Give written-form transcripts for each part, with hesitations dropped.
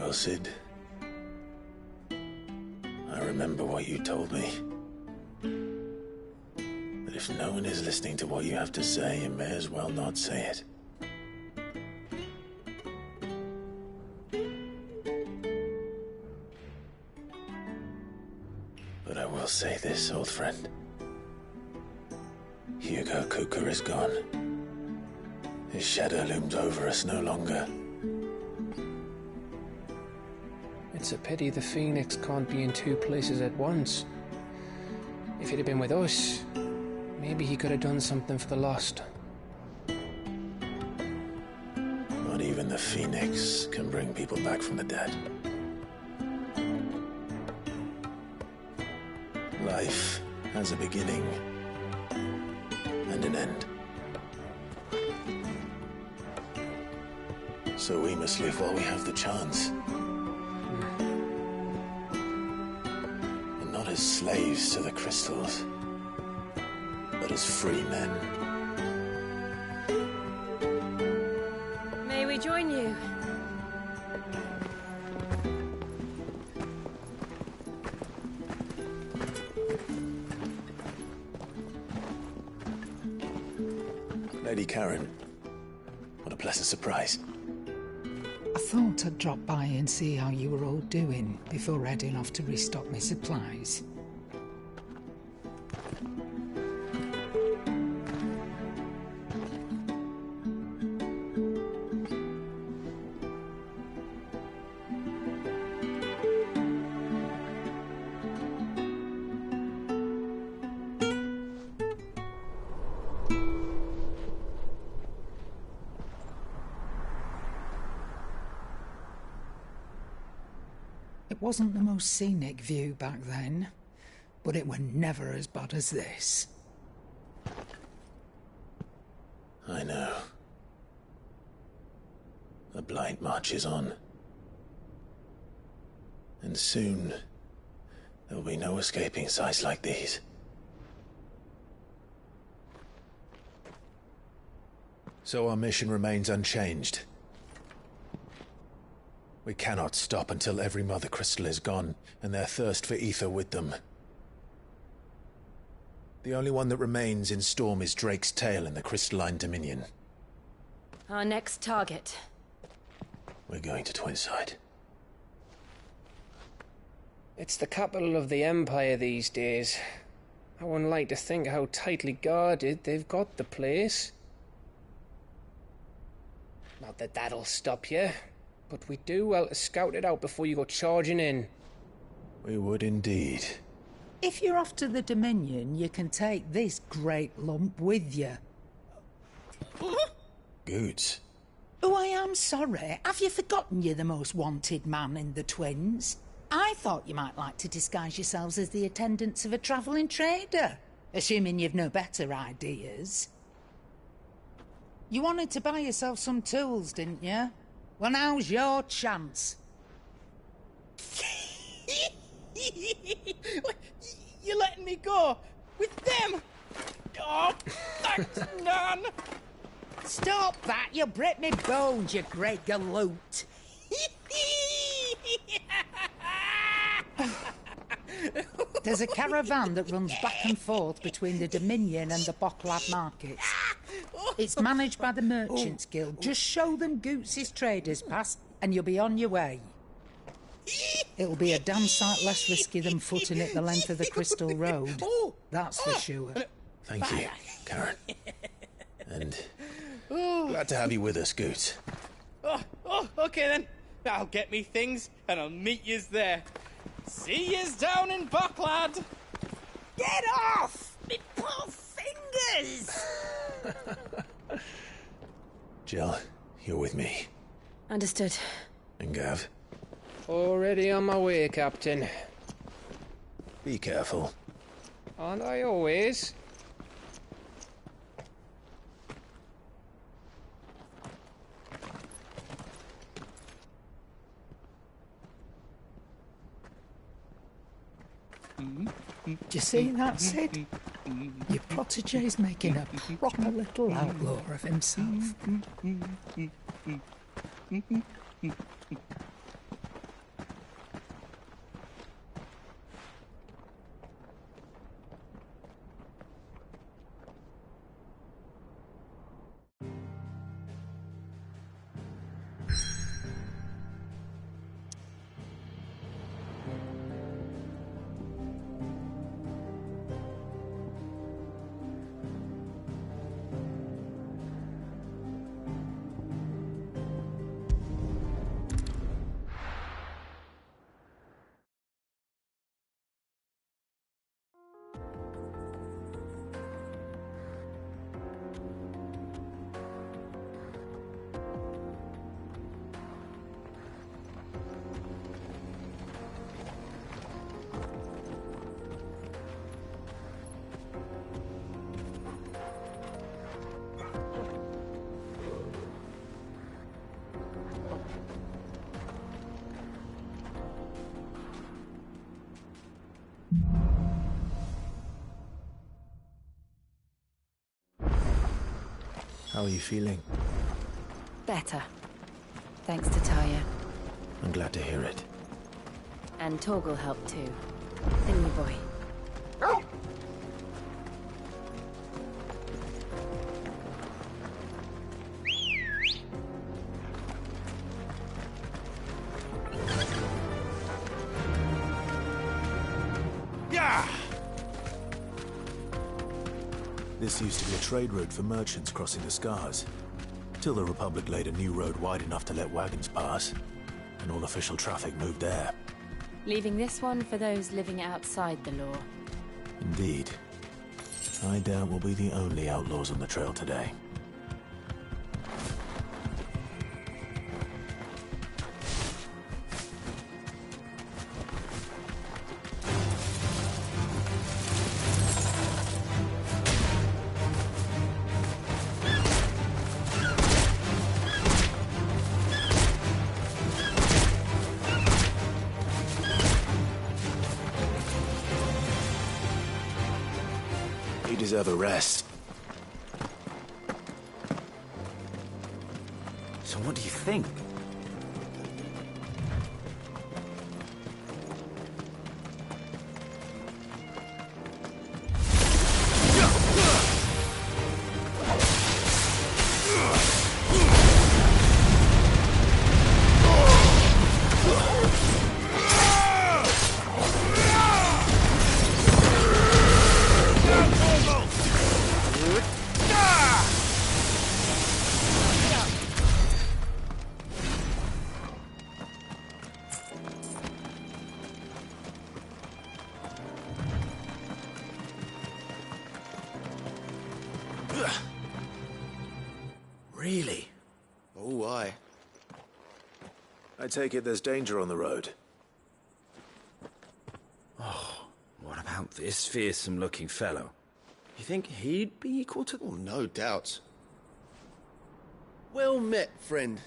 Well, Sid, I remember what you told me. That if no one is listening to what you have to say, you may as well not say it. But I will say this, old friend. Hugo Kuka is gone. His shadow looms over us no longer. It's a pity the Phoenix can't be in two places at once. If he'd have been with us, maybe he could have done something for the lost. Not even the Phoenix can bring people back from the dead. Life has a beginning and an end. So we must live while we have the chance. And not as slaves to the crystals, but as free men. May we join you? Lady Karen, what a pleasant surprise. I thought I'd drop by and see how you were all doing before heading off to restock my supplies. It wasn't the most scenic view back then, but it were never as bad as this. I know. The blight marches on. And soon, there'll be no escaping sights like these. So our mission remains unchanged. We cannot stop until every Mother Crystal is gone, and their thirst for ether with them. The only one that remains in Storm is Drake's tail in the Crystalline Dominion. Our next target. We're going to Twinside. It's the capital of the Empire these days. I wouldn't like to think how tightly guarded they've got the place. Not that that'll stop you, but we do well to scout it out before you go charging in. We would indeed. If you're off to the Dominion, you can take this great lump with you. Goods. Oh, I am sorry. Have you forgotten you're the most wanted man in the Twins? I thought you might like to disguise yourselves as the attendants of a travelling trader, assuming you've no better ideas. You wanted to buy yourself some tools, didn't you? Well, now's your chance. You're letting me go? With them? Oh, thanks, Nan! Stop that! You'll break me bones, you great galoot! There's a caravan that runs back and forth between the Dominion and the Bocklab markets. It's managed by the Merchants Guild. Just show them Goots' traders pass and you'll be on your way. It'll be a damn sight less risky than footing it the length of the Crystal Road. That's for sure. Thank you, Karen. And glad to have you with us, Goots. Okay then. I'll get me things and I'll meet yous there. See yous down in Bucklad. Get off! Me poor fingers! Jill, you're with me. Understood. And Gav, Already on my way, Captain. be careful. Aren't I always? Do you see that, Sid? Your protege's making a proper little outlaw of himself. How are you feeling? Better. Thanks to Taya. I'm glad to hear it. And Torgal helped too. Didn't you, boy? This used to be a trade route for merchants crossing the Scars. Till the Republic laid a new road wide enough to let wagons pass, and all official traffic moved there. Leaving this one for those living outside the law. Indeed. I doubt we'll be the only outlaws on the trail today. You deserve a rest. So what do you think? Really? Oh, why? I take it there's danger on the road. What about this fearsome-looking fellow? You think he'd be equal to... Oh, no doubt. Well met, friend.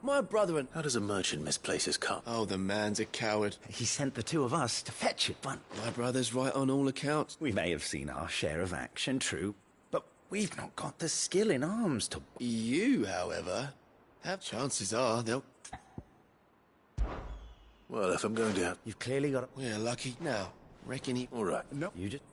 My brother and... How does a merchant misplace his cup? Oh, the man's a coward. He sent the two of us to fetch it, but... My brother's right on all accounts. We may have seen our share of action, true, but we've not got the skill in arms to... You, however, have chances are they'll... Well, if I'm going to... You've clearly got... We're lucky. Now, reckon he... All right. No. You just...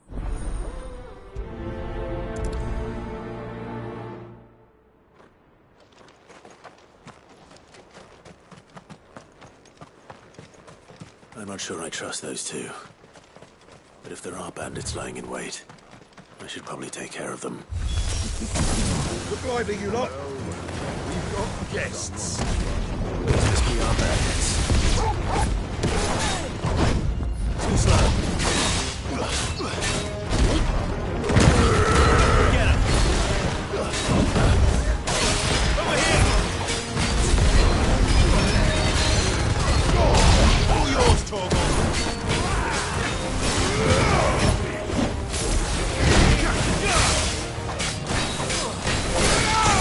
I'm not sure I trust those two. But if there are bandits lying in wait, I should probably take care of them. Look lively, you lot. We've got guests. These must be our bandits. Too slow. Get him! Over here! All yours, Torgal.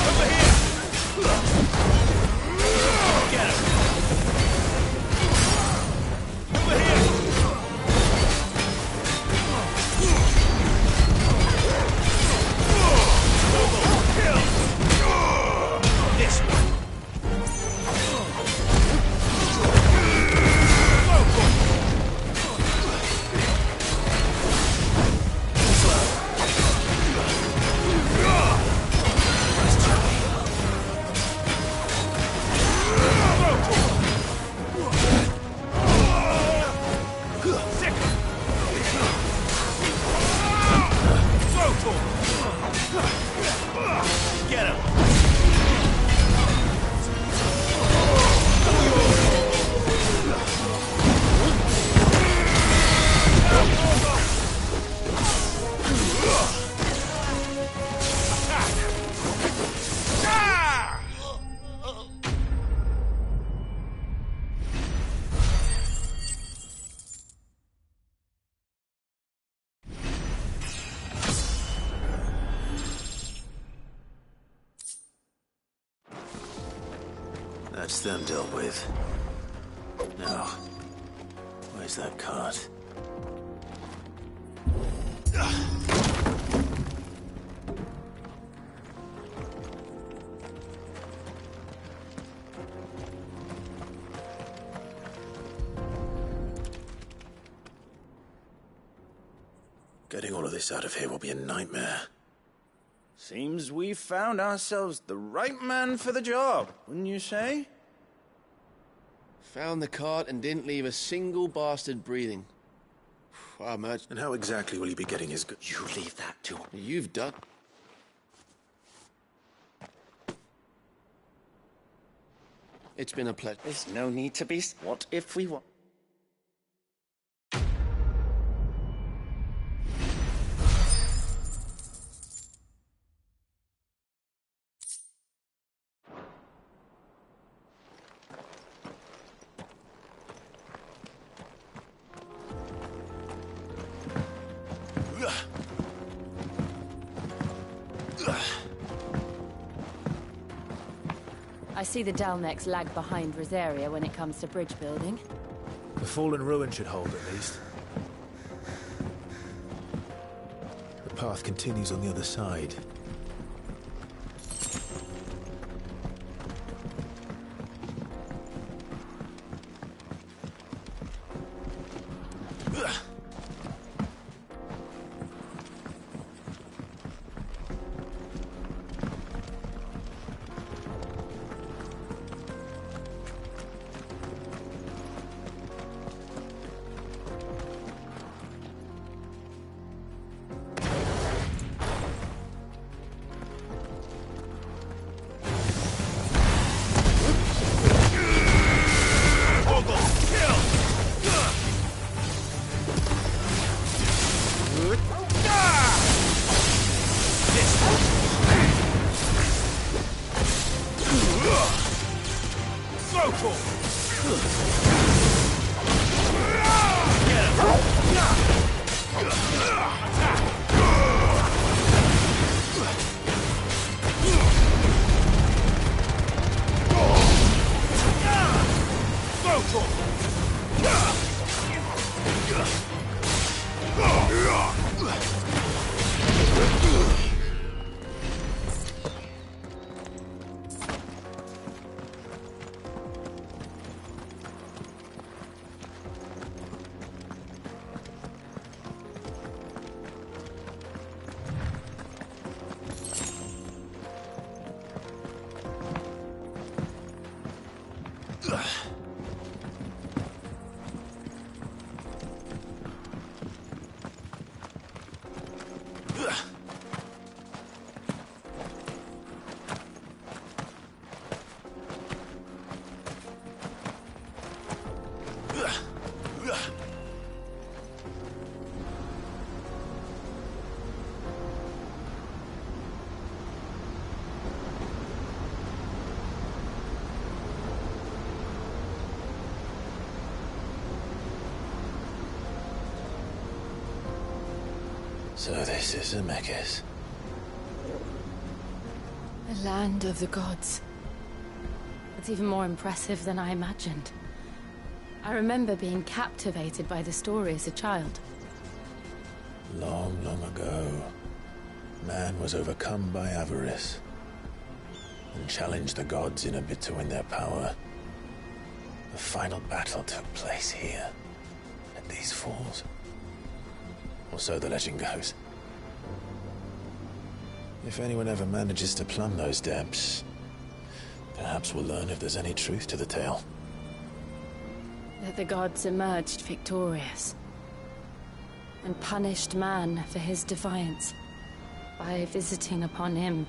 Over here! Get him! Over here! This one. Get him! That's them dealt with. Now, where's that cart? Getting all of this out of here will be a nightmare. Seems we found ourselves the right man for the job, wouldn't you say? Found the cart and didn't leave a single bastard breathing. I imagine. And how exactly will he be getting his You leave that to him. You've done. It's been a pleasure. There's no need to be... What if we want... I see the Dalnecs lag behind Rosaria when it comes to bridge building. The fallen ruin should hold, at least. The path continues on the other side. So this is Zemeckis. The land of the gods. It's even more impressive than I imagined. I remember being captivated by the story as a child. Long, long ago, man was overcome by avarice and challenged the gods in a bid to win their power. The final battle took place here, at these falls. Or so the legend goes. If anyone ever manages to plumb those depths, perhaps we'll learn if there's any truth to the tale. That the gods emerged victorious and punished man for his defiance by visiting upon him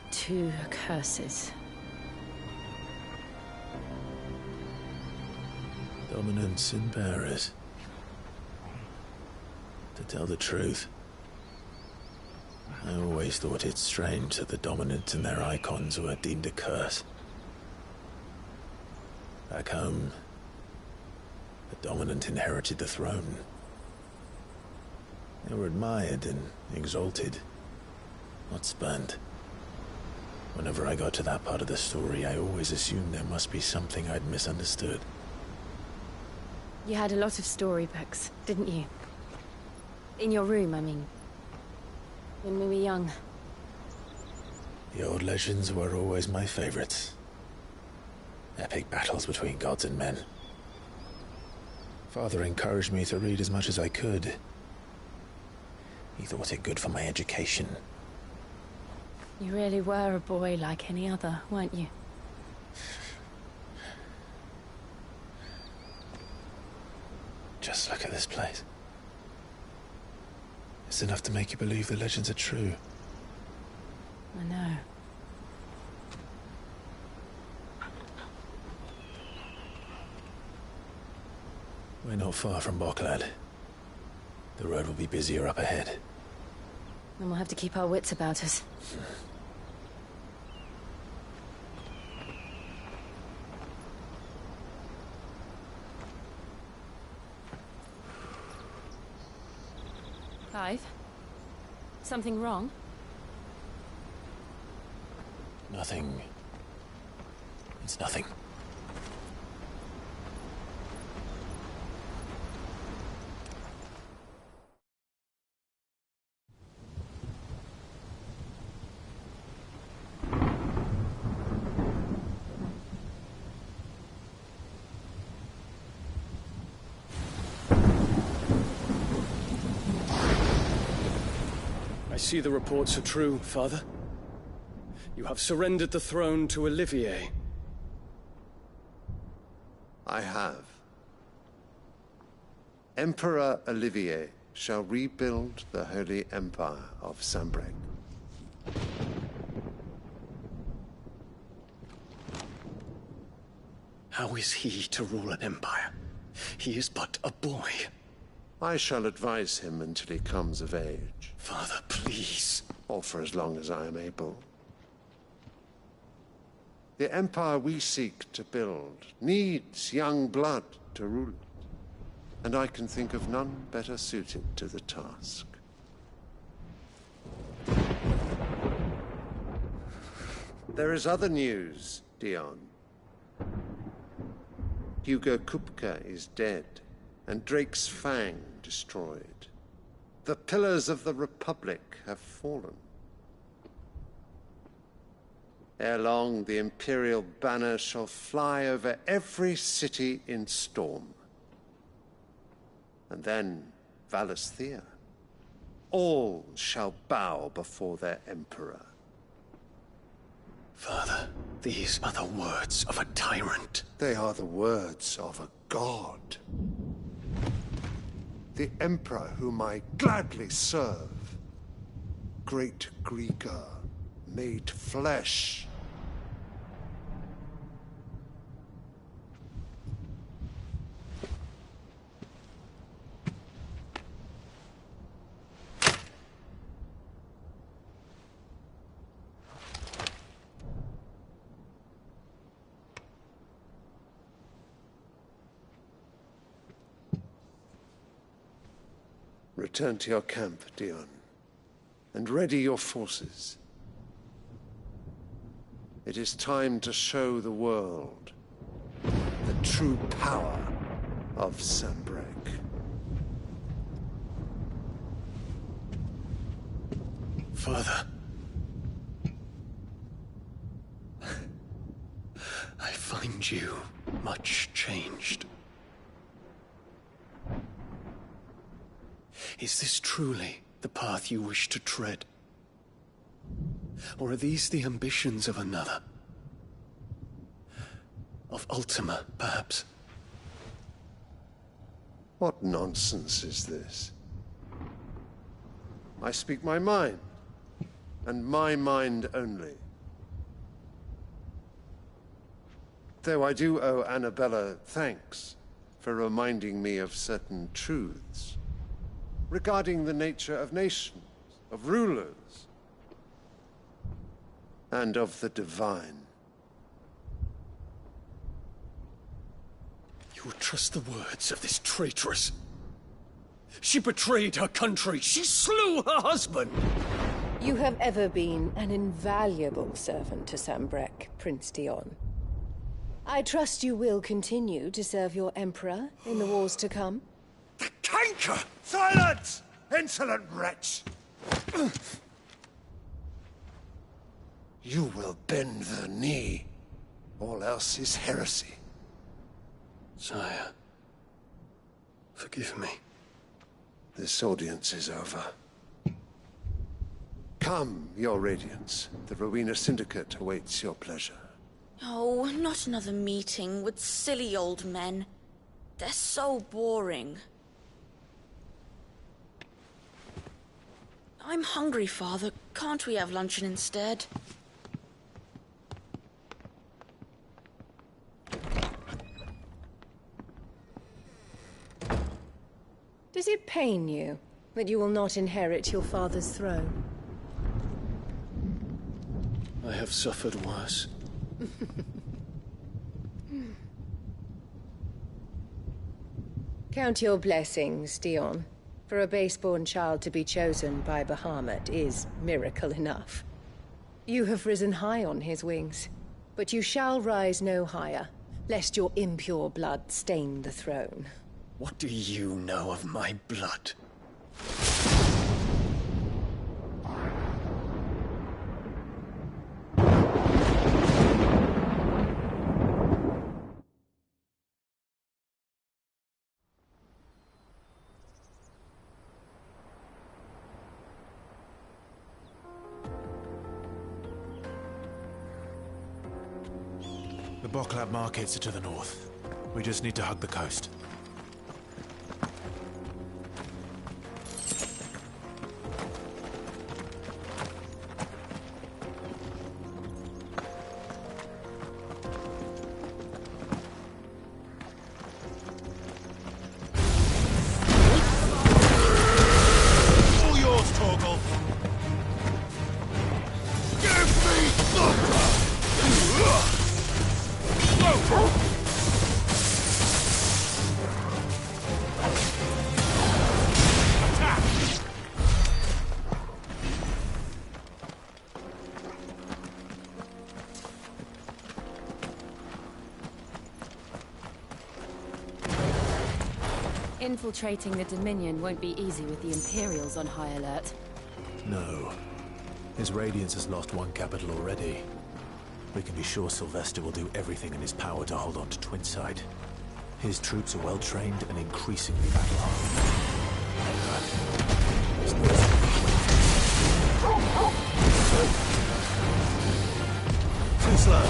2 curses. Dominance and bearers. To tell the truth, I always thought it strange that the dominant and their icons were deemed a curse. Back home, the dominant inherited the throne. They were admired and exalted, not spurned. Whenever I got to that part of the story, I always assumed there must be something I'd misunderstood. You had a lot of storybooks, didn't you? In your room, I mean. When we were young. The old legends were always my favorites. Epic battles between gods and men. Father encouraged me to read as much as I could. He thought it good for my education. You really were a boy like any other, weren't you? Just look at this place. It's enough to make you believe the legends are true. I know. We're not far from Boklad. The road will be busier up ahead. Then we'll have to keep our wits about us. Clive? Something wrong? Nothing. It's nothing. I see the reports are true, Father. You have surrendered the throne to Olivier. I have. Emperor Olivier shall rebuild the Holy Empire of Sanbreque. How is he to rule an empire? He is but a boy. I shall advise him until he comes of age. Father, please. Or for as long as I am able. The empire we seek to build needs young blood to rule it, and I can think of none better suited to the task. There is other news, Dion. Hugo Kupka is dead, and Drake's Fang destroyed. The pillars of the Republic have fallen. Ere long, the Imperial banner shall fly over every city in Storm. And then Valisthea. All shall bow before their Emperor. Father, these are the words of a tyrant. They are the words of a god. The Emperor whom I gladly serve. Great Greager, made flesh. Return to your camp, Dion, and ready your forces. It is time to show the world the true power of Sanbreque. Father. I find you much changed. Is this truly the path you wish to tread? Or are these the ambitions of another? Of Ultima, perhaps? What nonsense is this? I speak my mind, and my mind only. Though I do owe Annabella thanks for reminding me of certain truths regarding the nature of nations, of rulers, and of the divine. You would trust the words of this traitress? She betrayed her country. She slew her husband. You have ever been an invaluable servant to Sanbreque, Prince Dion. I trust you will continue to serve your Emperor in the wars to come. The canker! Silence! Insolent wretch! You will bend the knee. All else is heresy. Sire, forgive me. This audience is over. Come, Your Radiance. The Rowena Syndicate awaits your pleasure. Oh, not another meeting with silly old men. They're so boring. I'm hungry, Father. Can't we have luncheon instead? Does it pain you that you will not inherit your father's throne? I have suffered worse. Count your blessings, Dion. For a base-born child to be chosen by Bahamut is miracle enough. You have risen high on his wings, but you shall rise no higher, lest your impure blood stain the throne. What do you know of my blood? The Boklab markets are to the north. We just need to hug the coast. All yours, Torgal. Give me thunder! Infiltrating the Dominion won't be easy with the Imperials on high alert. No. His Radiance has lost one capital already. We can be sure Sylvester will do everything in his power to hold on to Twinside. His troops are well trained and increasingly battle-hardened. Too slow.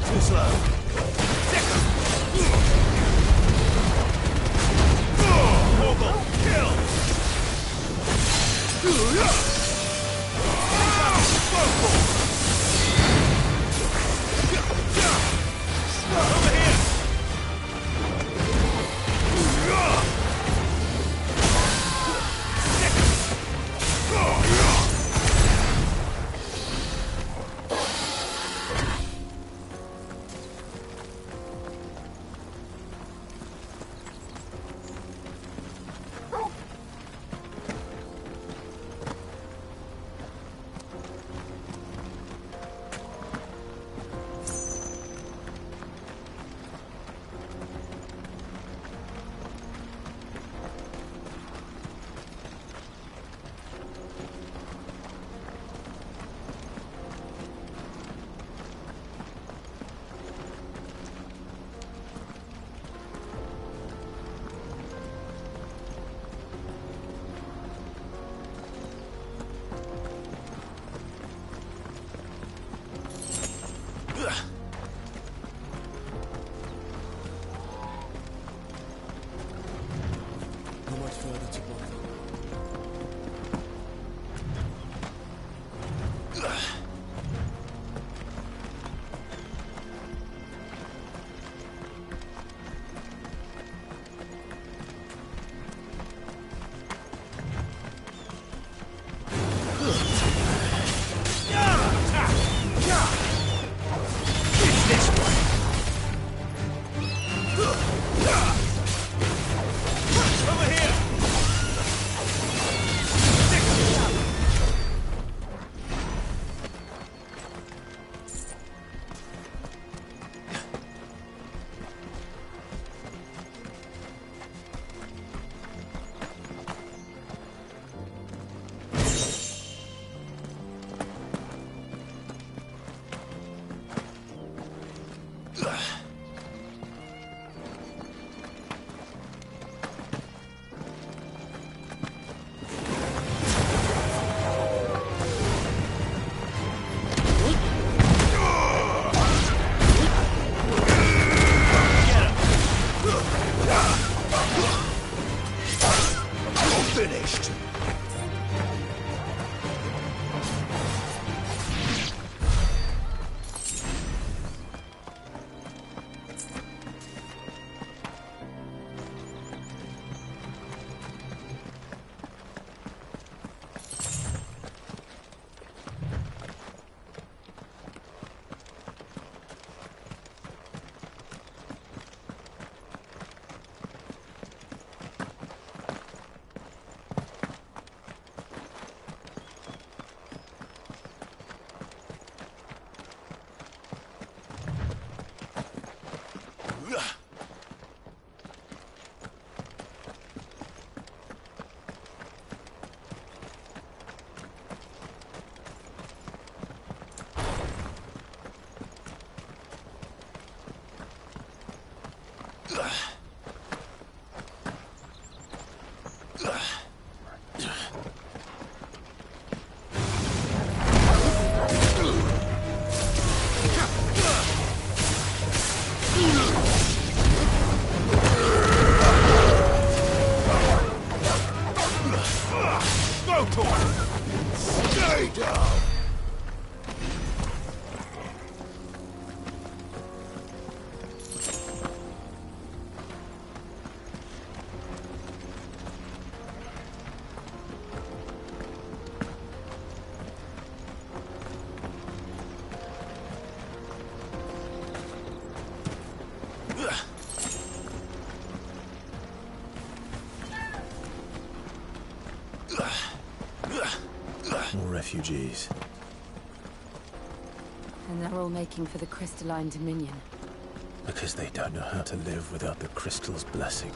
Too slow. Stay down! More refugees. And they're all making for the crystalline dominion. Because they don't know how to live without the crystal's blessing.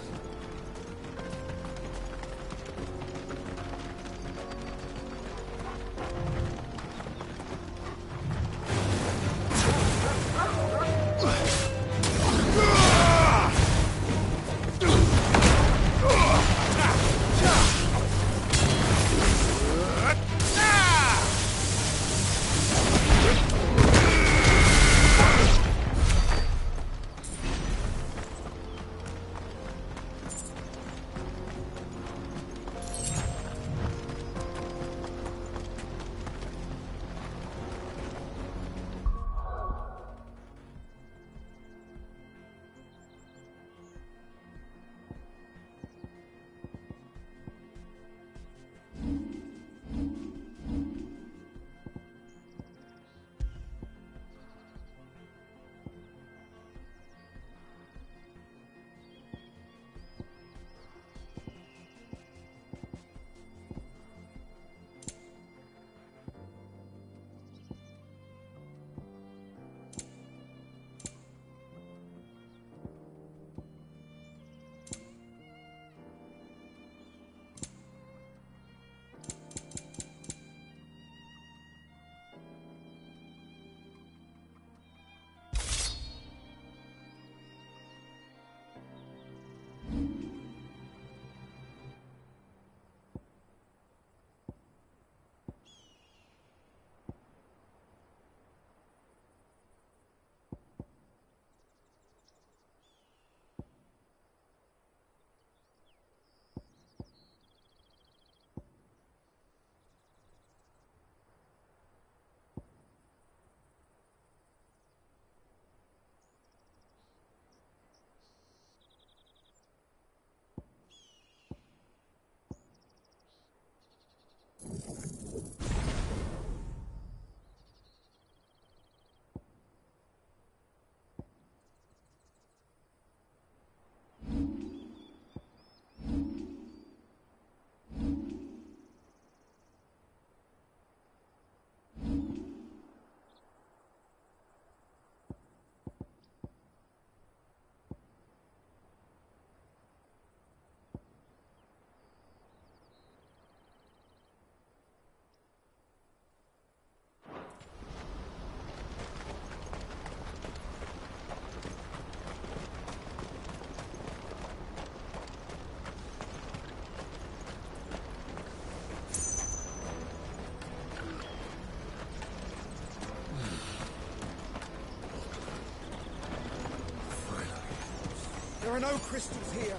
There are no crystals here.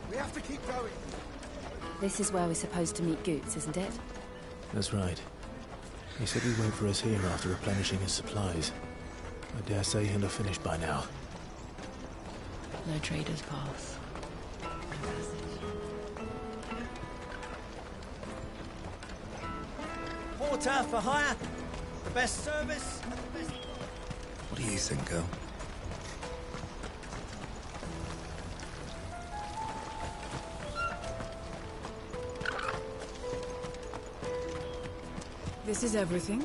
We have to keep going. This is where we're supposed to meet Goots, isn't it? That's right. He said he'd wait for us here after replenishing his supplies. I dare say he'll have finished by now. No trader's path. Porter for hire. The best service and the best... What do you think, girl? This is everything?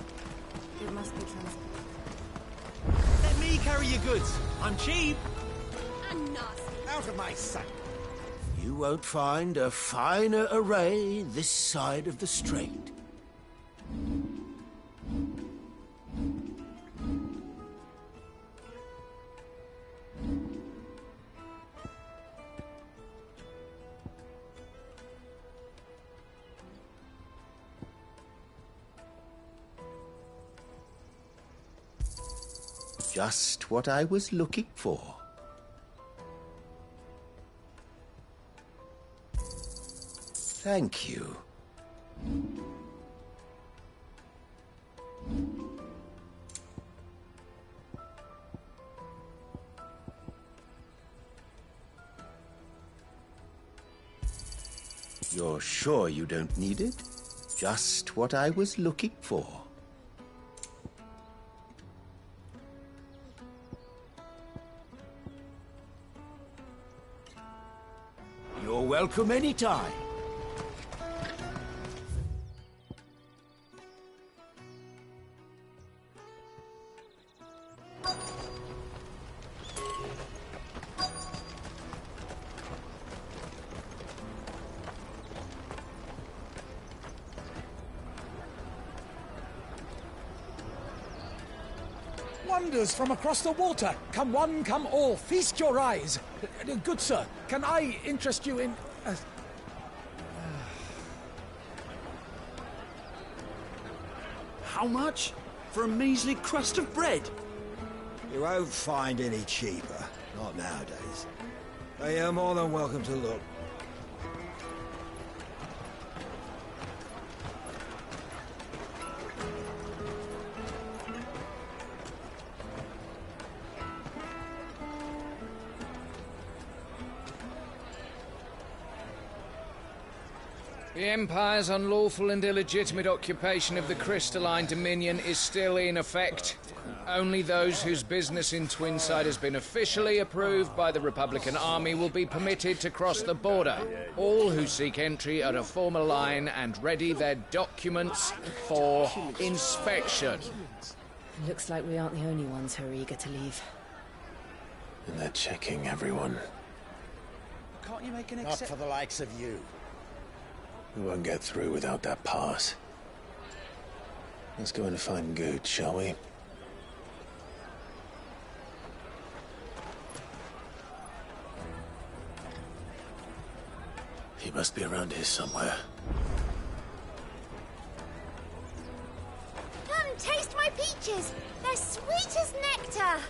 It must be transported. Let me carry your goods. I'm cheap. And nasty. Out of my sight. You won't find a finer array this side of the strait. Just what I was looking for. Thank you. You're sure you don't need it? Just what I was looking for. You're welcome anytime. Wonders from across the water. Come one, come all. Feast your eyes. Good sir, can I interest you in... How much? For a measly crust of bread? You won't find any cheaper. Not nowadays. But you're more than welcome to look. The Empire's unlawful and illegitimate occupation of the Crystalline Dominion is still in effect. Only those whose business in Twinside has been officially approved by the Republican Army will be permitted to cross the border. All who seek entry are to form a line and ready their documents for inspection. Looks like we aren't the only ones who are eager to leave. And they're checking everyone. Can't you make an Not for the likes of you. We won't get through without that pass. Let's go and find Gooch, shall we? He must be around here somewhere. Come, taste my peaches! They're sweet as nectar!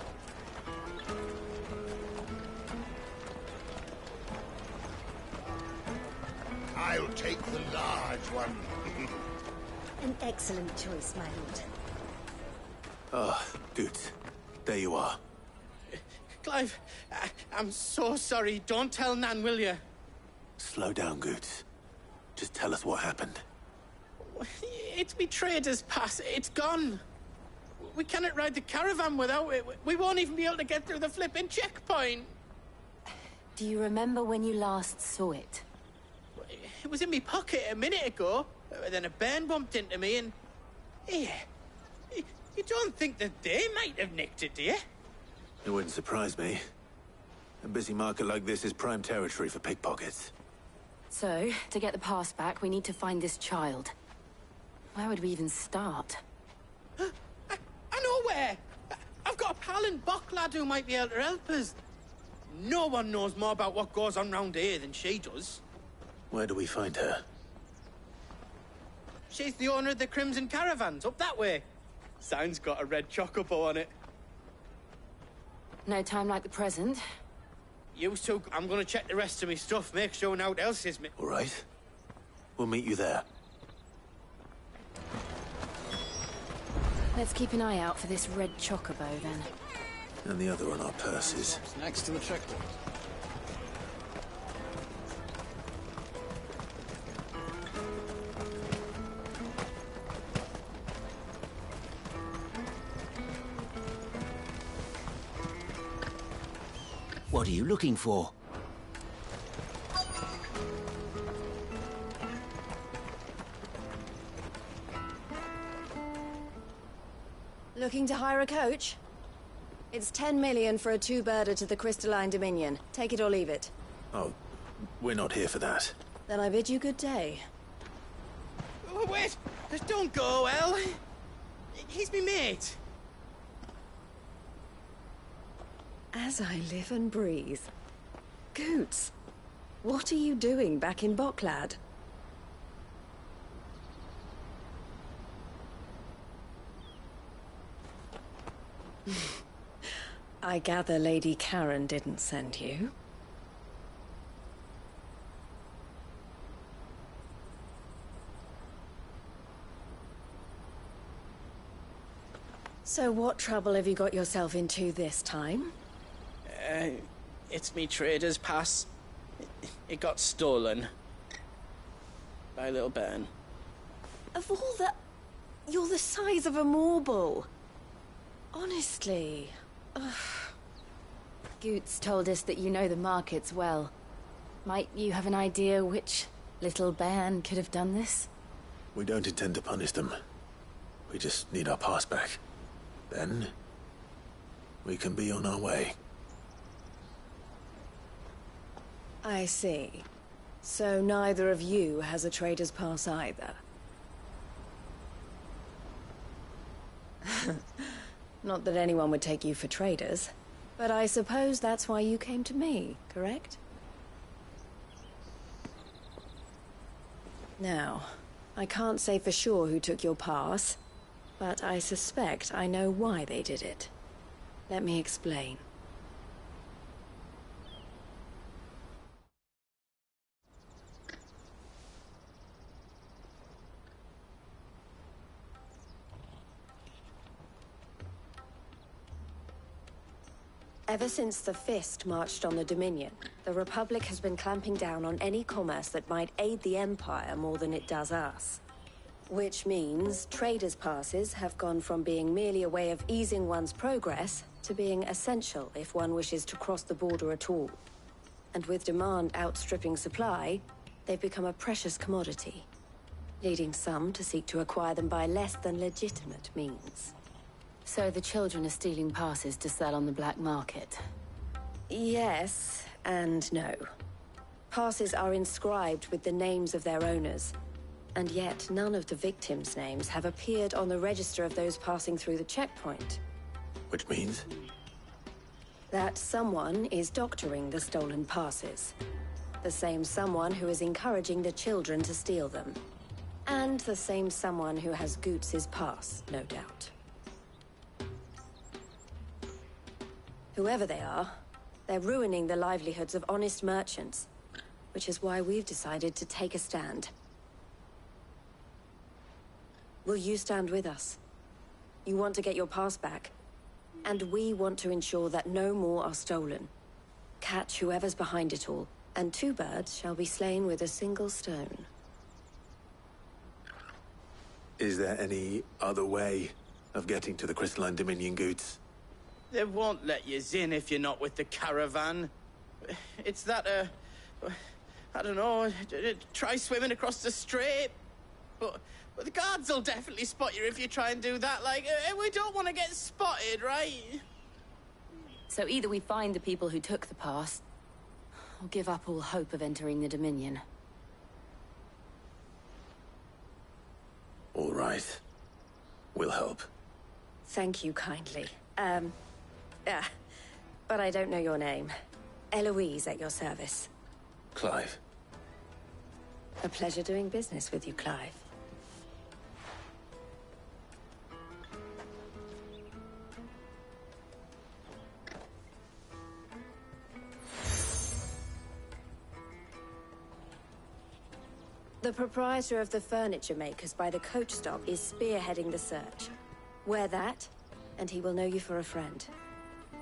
I'll take the large one. An excellent choice, my lord. Ah, good. There you are. Clive, I'm so sorry. Don't tell Nan, will you? Slow down, Goots. Just tell us what happened. It's me trader's pass. It's gone. We cannot ride the caravan without it. We won't even be able to get through the flipping checkpoint. Do you remember when you last saw it? It was in my pocket a minute ago. Then a bairn bumped into me and... Yeah. You don't think that they might have nicked it, do you? It wouldn't surprise me. A busy market like this is prime territory for pickpockets. So, to get the pass back, we need to find this child. Where would we even start? I know where! I've got a pal in Bock lad who might be able to help us. No one knows more about what goes on round here than she does. Where do we find her? She's the owner of the Crimson Caravans, up that way. Sign's got a red chocobo on it. No time like the present. You two, I'm gonna check the rest of my stuff, make sure no one else is me. All right. We'll meet you there. Let's keep an eye out for this red chocobo, then. And the other on our purses. It's next to the checkpoint. What are you looking for? Looking to hire a coach? It's 10 million for a two-birder to the Crystalline Dominion. Take it or leave it. Oh, we're not here for that. Then I bid you good day. Oh, wait! Don't go, El. He's me mate. As I live and breathe. Goots, what are you doing back in Bocklad? I gather Lady Karen didn't send you. So what trouble have you got yourself into this time? It's me trader's pass. It got stolen. By little Ben. Of all the... You're the size of a marble. Honestly. Ugh. Goots told us that you know the markets well. Might you have an idea which little bairn could have done this? We don't intend to punish them. We just need our pass back. Then, we can be on our way. I see. So neither of you has a trader's pass either. Not that anyone would take you for traders, but I suppose that's why you came to me, correct? Now, I can't say for sure who took your pass, but I suspect I know why they did it. Let me explain. Ever since the Fist marched on the Dominion, the Republic has been clamping down on any commerce that might aid the Empire more than it does us. Which means traders' passes have gone from being merely a way of easing one's progress to being essential if one wishes to cross the border at all. And with demand outstripping supply, they've become a precious commodity, leading some to seek to acquire them by less than legitimate means. So the children are stealing passes to sell on the black market? Yes, and no. Passes are inscribed with the names of their owners, and yet none of the victims' names have appeared on the register of those passing through the checkpoint. Which means? That someone is doctoring the stolen passes. The same someone who is encouraging the children to steal them. And the same someone who has Goots' pass, no doubt. Whoever they are, they're ruining the livelihoods of honest merchants, which is why we've decided to take a stand. Will you stand with us? You want to get your pass back, and we want to ensure that no more are stolen. Catch whoever's behind it all, and two birds shall be slain with a single stone. Is there any other way of getting to the Crystalline Dominion, Goots? They won't let you in if you're not with the caravan. It's that, I don't know, try swimming across the strait. But the guards will definitely spot you if you try and do that. Like, we don't want to get spotted, right? So either we find the people who took the pass, or give up all hope of entering the Dominion. All right. We'll help. Thank you kindly. But I don't know your name. Eloise at your service. Clive. A pleasure doing business with you, Clive. The proprietor of the furniture makers by the coach stop is spearheading the search. Wear that, and he will know you for a friend.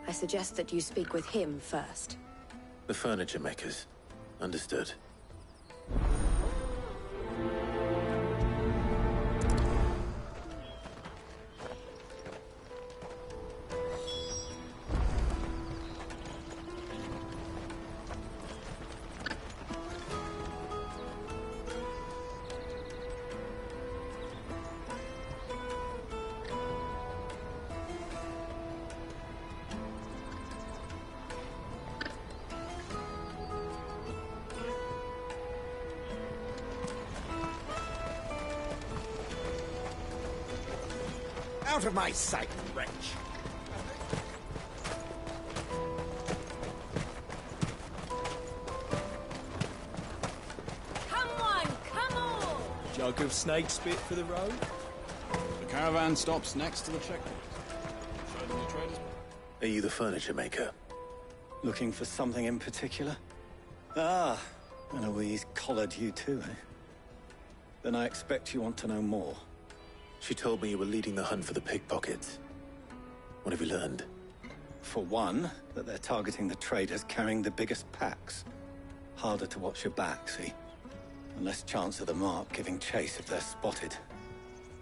I suggest that you speak with him first. The furniture makers. Understood. Out of my sight, wretch! Come on, come on! Jug of snake spit for the road? The caravan stops next to the checkpoint. Show them the traders. Are you the furniture maker? Looking for something in particular? Ah, Eloise collared you too, eh? Then I expect you want to know more. She told me you were leading the hunt for the pickpockets. What have you learned? For one, that they're targeting the traders carrying the biggest packs. Harder to watch your back, see? And less chance of the mark giving chase if they're spotted.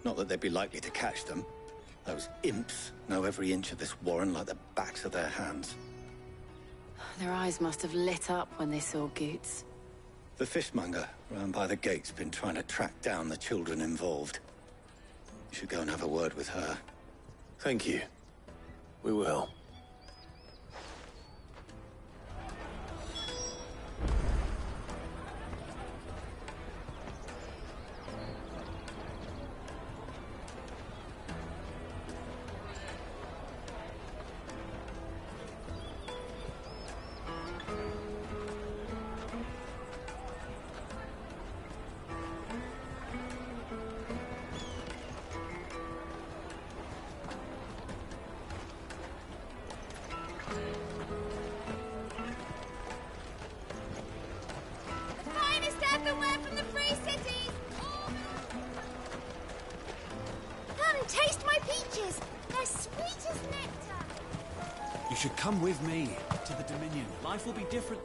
Not that they'd be likely to catch them. Those imps know every inch of this warren like the backs of their hands. Their eyes must have lit up when they saw Goots. The fishmonger round by the gate's been trying to track down the children involved. You should go and have a word with her. Thank you. We will. You should come with me to the Dominion. Life will be different.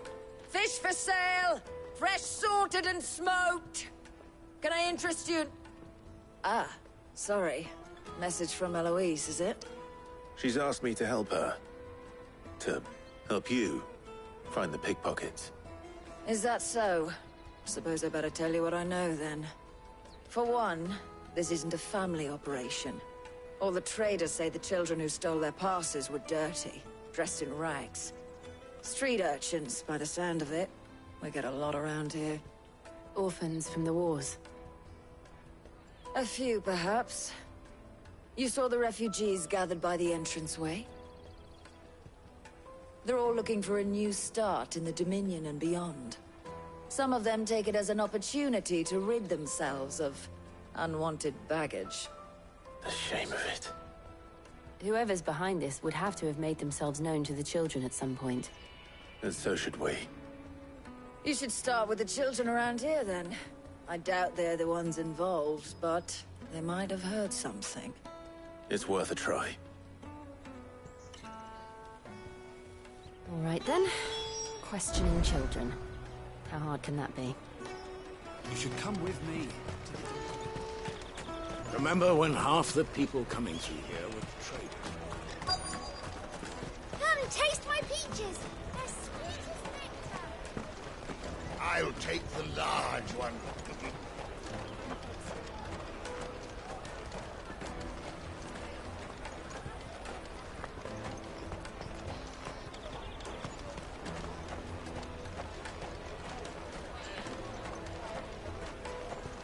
Fish for sale! Fresh sorted and smoked! Can I interest you? Ah, sorry. Message from Eloise, is it? She's asked me to help her. To help you find the pickpockets. Is that so? Suppose I better tell you what I know, then. For one, this isn't a family operation. All the traders say the children who stole their passes were dirty, dressed in rags. Street urchins, by the sound of it. We get a lot around here. Orphans from the wars. A few, perhaps. You saw the refugees gathered by the entranceway? They're all looking for a new start in the Dominion and beyond. Some of them take it as an opportunity to rid themselves of unwanted baggage. The shame of it. Whoever's behind this would have to have made themselves known to the children at some point. And so should we. You should start with the children around here, then. I doubt they're the ones involved, but they might have heard something. It's worth a try. All right, then. Questioning children. How hard can that be? You should come with me. Remember when half the people coming through here were traders? Come, taste my peaches. They're sweet as nectar. I'll take the large one.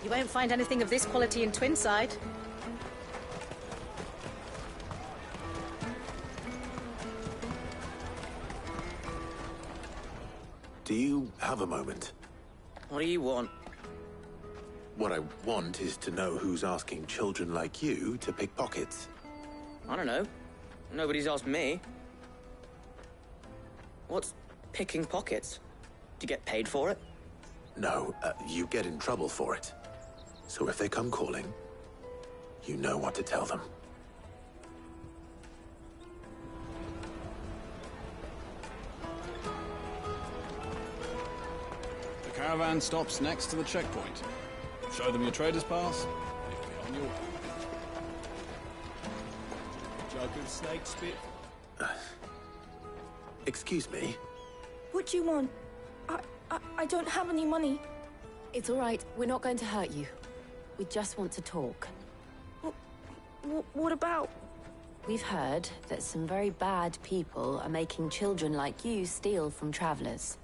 You won't find anything of this quality in Twinside. Do you have a moment? What do you want? What I want is to know who's asking children like you to pick pockets. I don't know. Nobody's asked me. What's picking pockets? Do you get paid for it? No, you get in trouble for it. So if they come calling, you know what to tell them. The caravan stops next to the checkpoint. Show them your trader's pass, you'll be on your way. Jug of snake spit. Excuse me? What do you want? I don't have any money. It's all right. We're not going to hurt you. We just want to talk. What about? We've heard that some very bad people are making children like you steal from travelers.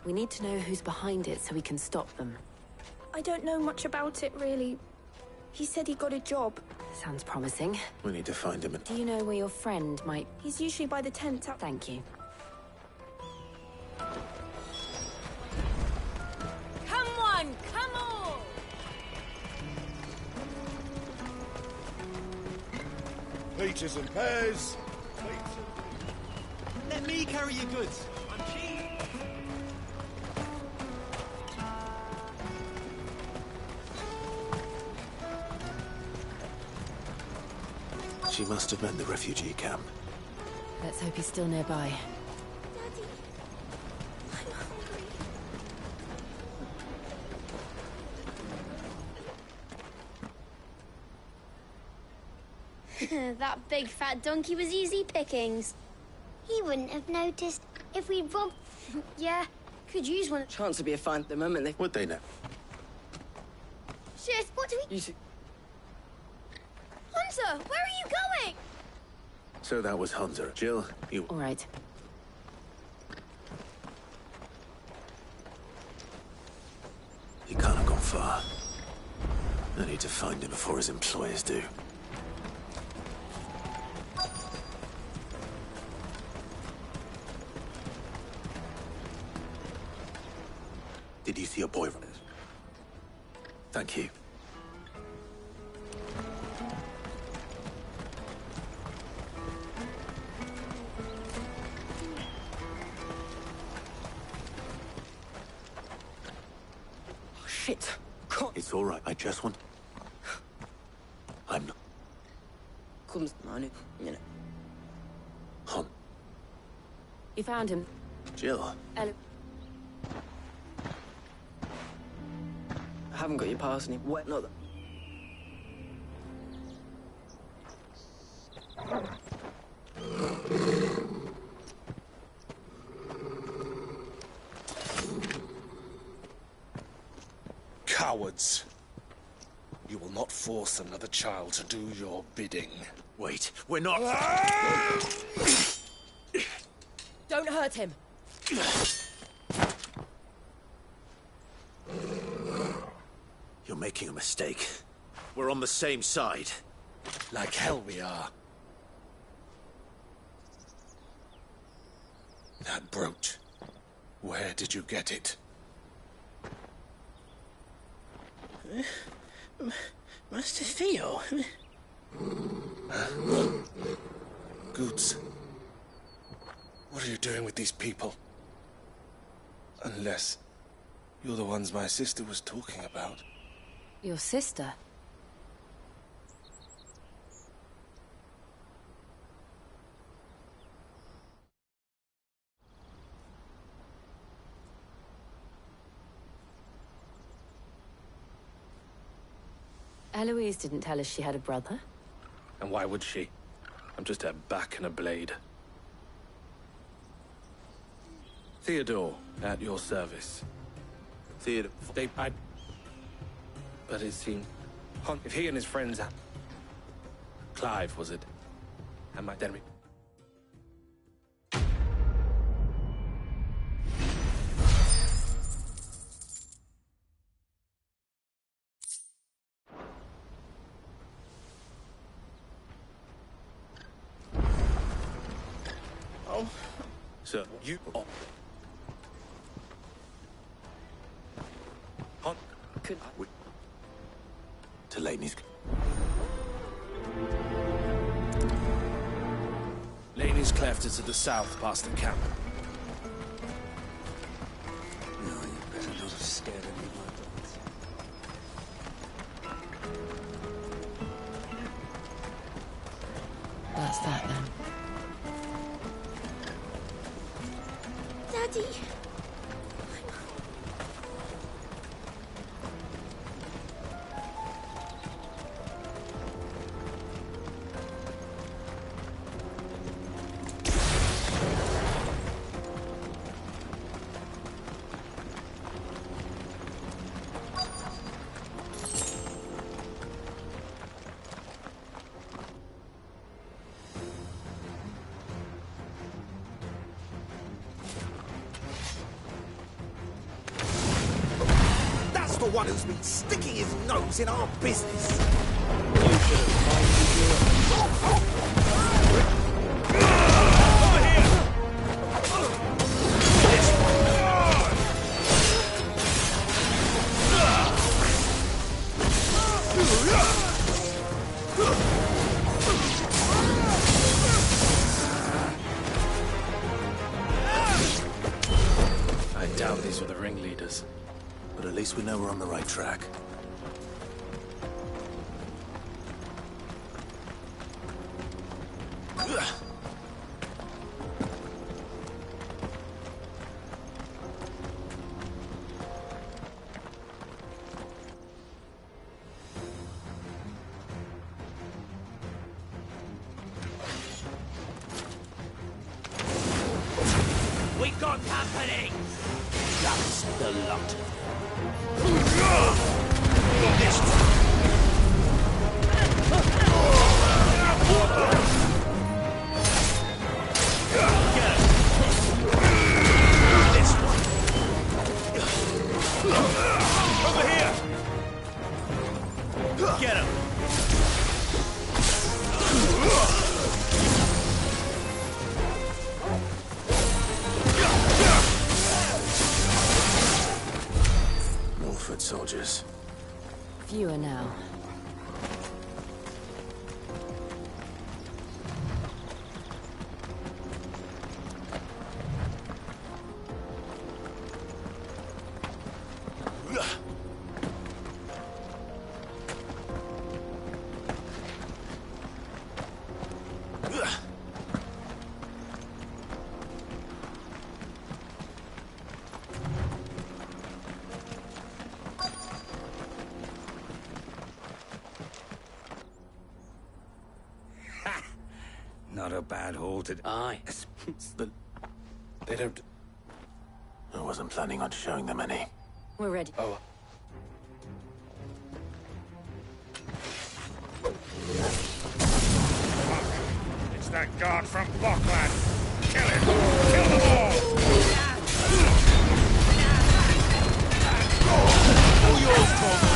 We need to know who's behind it so we can stop them. I don't know much about it, really. He said he got a job. Sounds promising. We need to find him. Do you know where your friend might... He's usually by the tent out. Thank you. Come on, come on! Peaches and pears. Let me carry your goods. I'm cheap. She must have meant the refugee camp. Let's hope he's still nearby. That big fat donkey was easy pickings. He wouldn't have noticed if we robbed... Yeah, could use one. Chance would be a fine at the moment. Would they now? Shit, what do we... You see... Hunter, where are you going? So that was Hunter. Jill, you... All right. He can't have gone far. I need to find him before his employers do. Did you see your boyfriend? Thank you. Oh, shit. God. It's all right. I just want... I'm not... Comes man, you know. Hun. You found him. Jill. Hello. I haven't got your pass and what not. Cowards. You will not force another child to do your bidding. Wait, we're not... Don't hurt him. You're making a mistake. We're on the same side. Like hell we are. That brooch. Where did you get it? Master Theo. Goods. What are you doing with these people? Unless you're the ones my sister was talking about. Your sister? Eloise didn't tell us she had a brother. And why would she? I'm just her back and a blade. Theodore, at your service. Theodore... But it seemed... If he and his friends... Clive, was it? And my enemy... Oh. Sir, you... Oh. Could... To Laney's... Laney's cleft is to the south, past the camp. No, you better not have scared any of my dogs. That's that then. Daddy. The one who's been sticking his nose in our business. were the ringleaders. But at least we know we're on the right track. We got company! That's the lot. This Over here! Get him! Northwood soldiers. Fewer now. not a bad haul to... Aye. But they don't... I wasn't planning on showing them any. We're ready. Oh. It's that guard from Bockland. Kill him! Kill them all! All yours, Tom!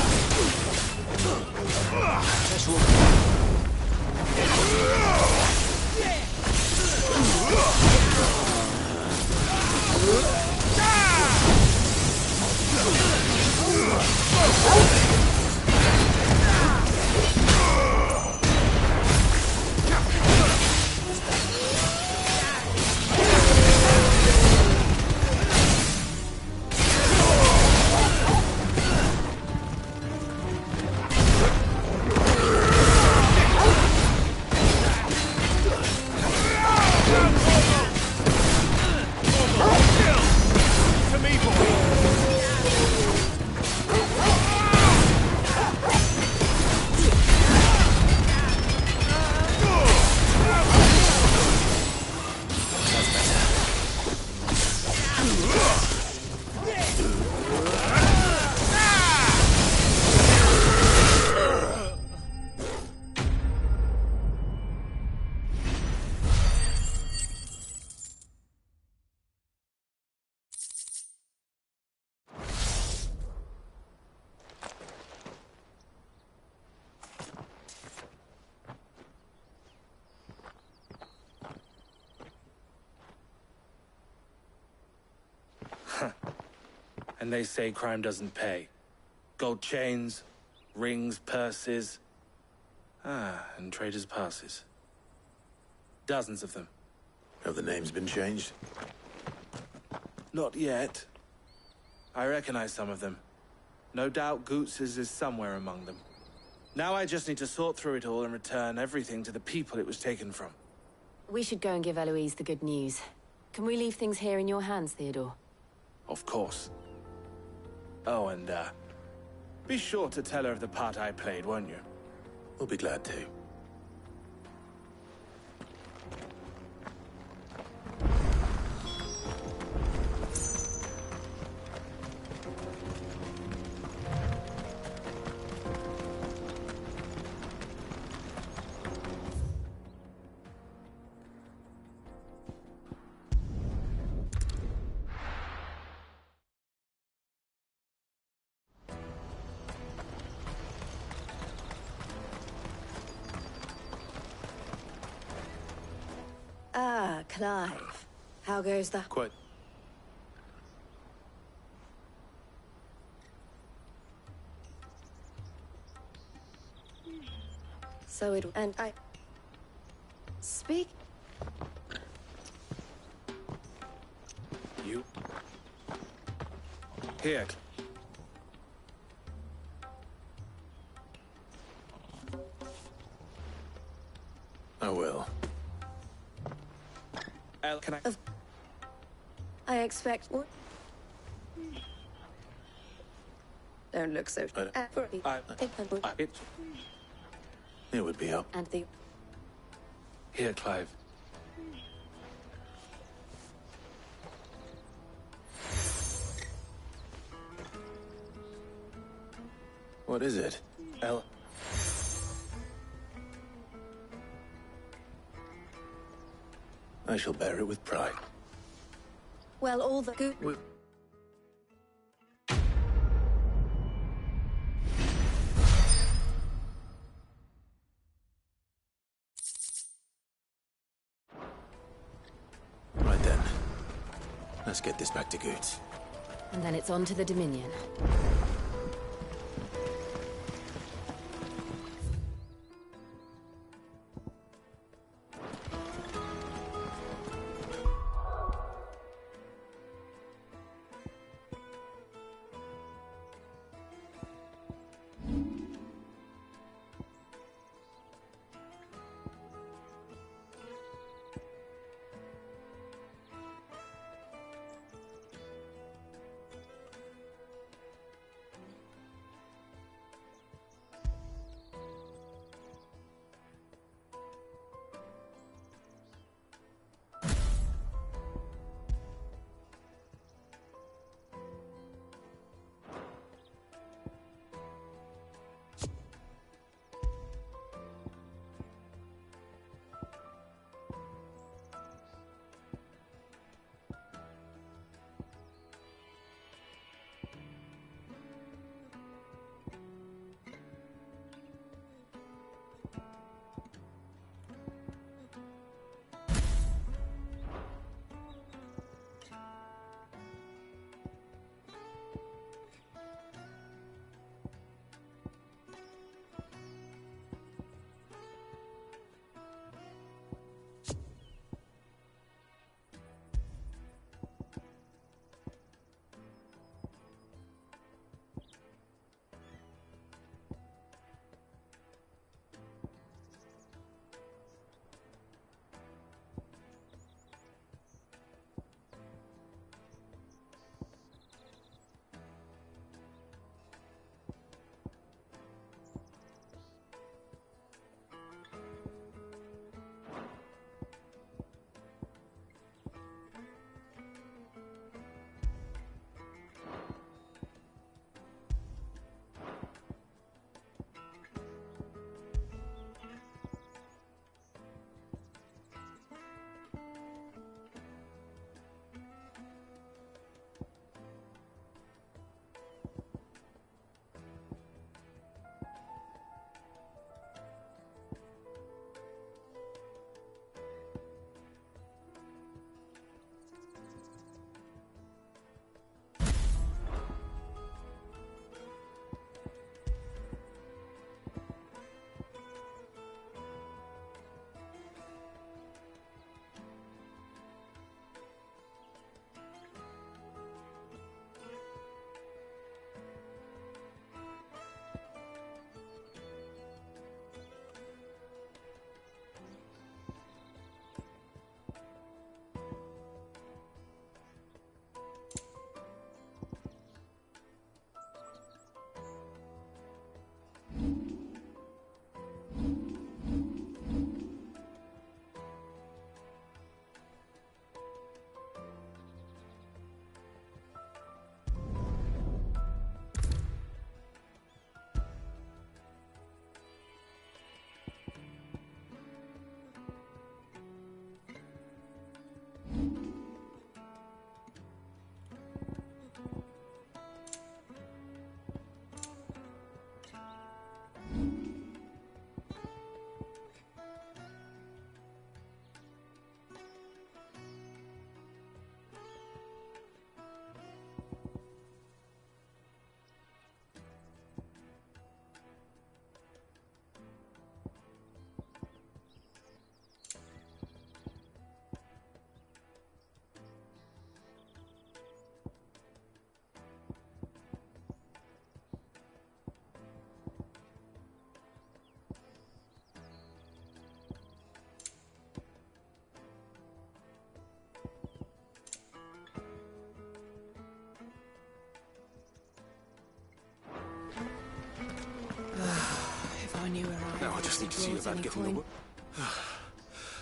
And they say crime doesn't pay. Gold chains, rings, purses. And traders' passes. Dozens of them. Have the names been changed? Not yet. I recognize some of them. No doubt Goots's is somewhere among them. Now I just need to sort through it all and return everything to the people it was taken from. We should go and give Eloise the good news. Can we leave things here in your hands, Theodore? Of course. Oh, and, be sure to tell her of the part I played, won't you? We'll be glad to. Clive. How goes that? Quite. So it... and I... Speak... You? Here. I will. El, can I... I expect... What? Don't look so... It would be up. And the... Here, Clive. What is it? El... I shall bear it with pride. Well, all the good... Right then. Let's get this back to Goots. And then it's on to the Dominion. just need to see brought about any getting the coin? work.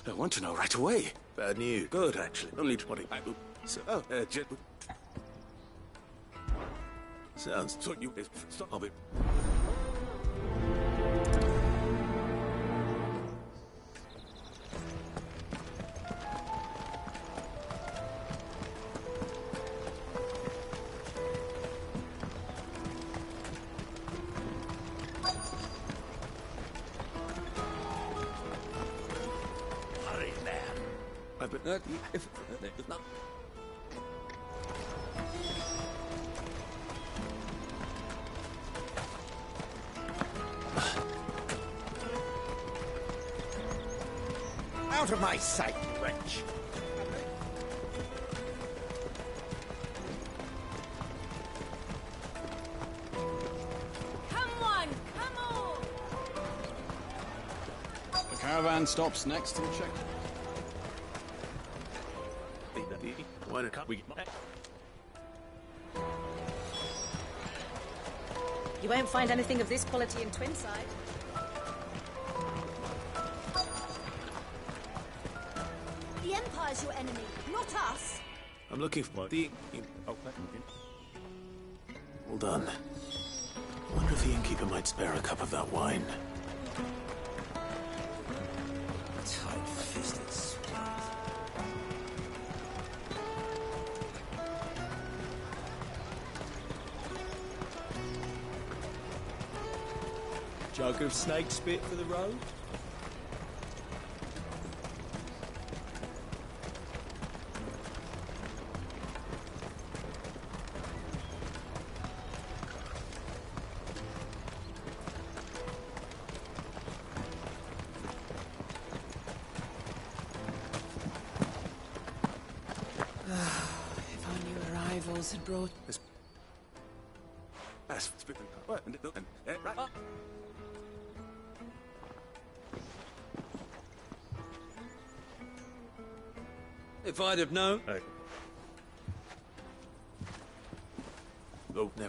I want to know right away. Bad news. Good, actually. Only 20. So, Sounds... so you... Stop it. If not... Out of my sight, wretch! Come on, come on! The caravan stops next to the check. Why can't we... You won't find anything of this quality in Twinside. The Empire's your enemy, not us. I'm looking for the... Well done. I wonder if the innkeeper might spare a cup of that wine. Tight-fisted sweet. Jug of snake spit for the road? If our new arrivals had brought... If I'd have known... Oh, no.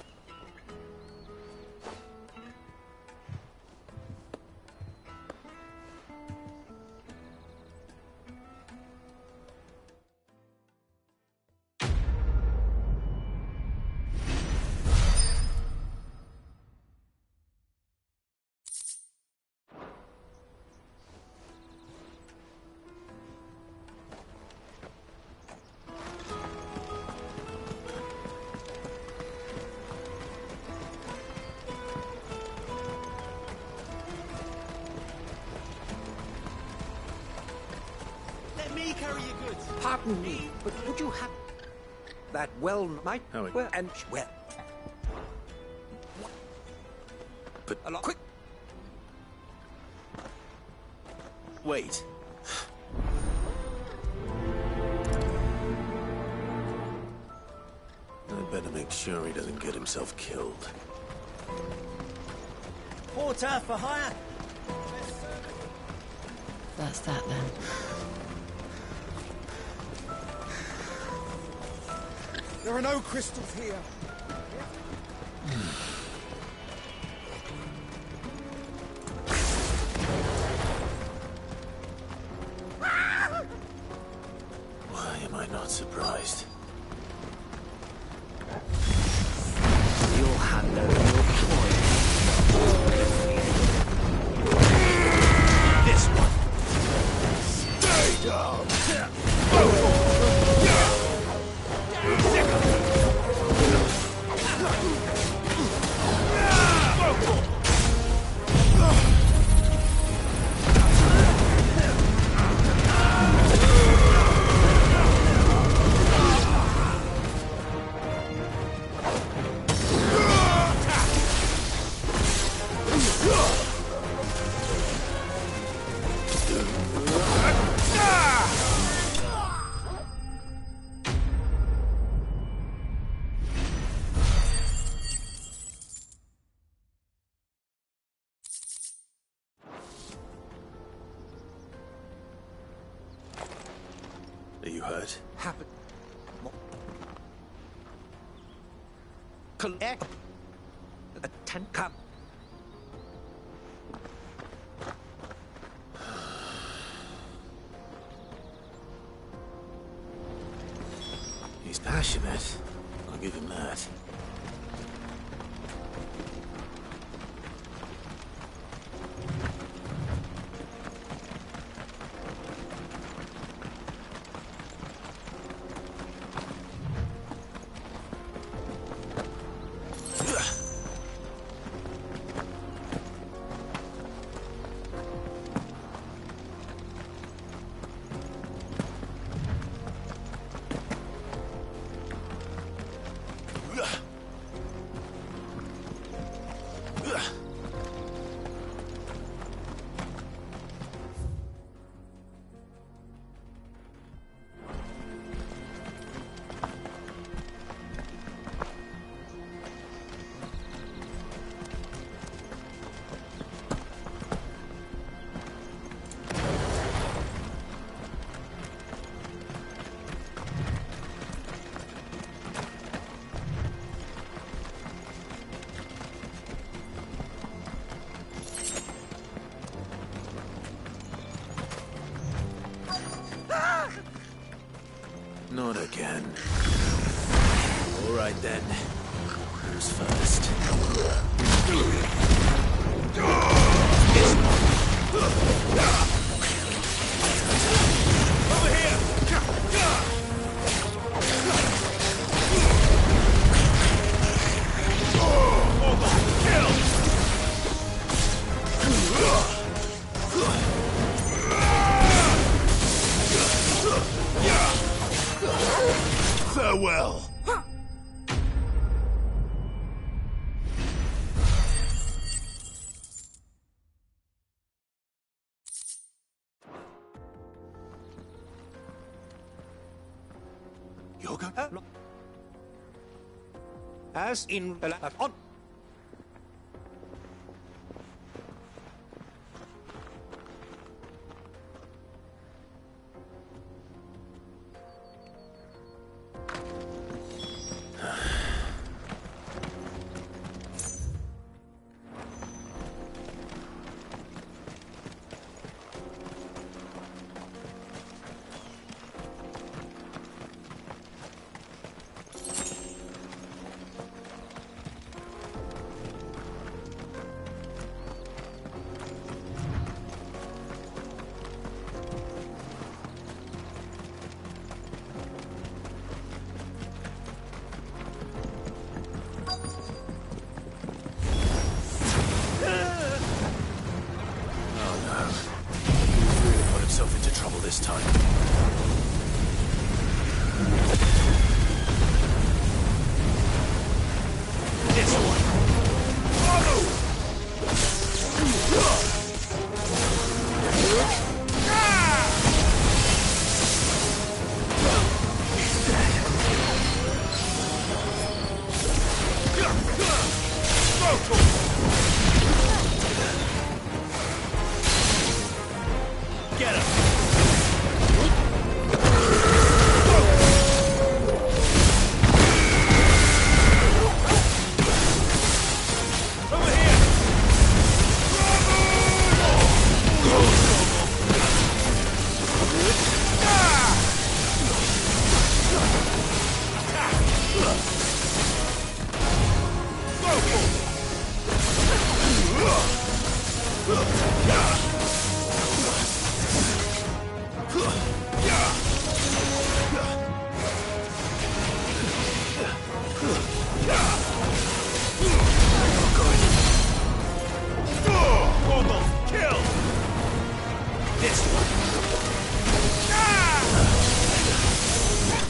Let me carry your goods. Pardon me, but would you have... That well might... How it- Well, and... Well... But... Quick! Wait. I better make sure he doesn't get himself killed. Porter for hire. That's that then. There are no crystals here. Why am I not surprised? You'll hand over your coin. This one. Stay down. Are you hurt? Happen. Collect. Attend. Come. passionate. I'll give him that. Not again. All right then. Who's first? Over here! Farewell. Yoga? As in on. This time. This one. Get him.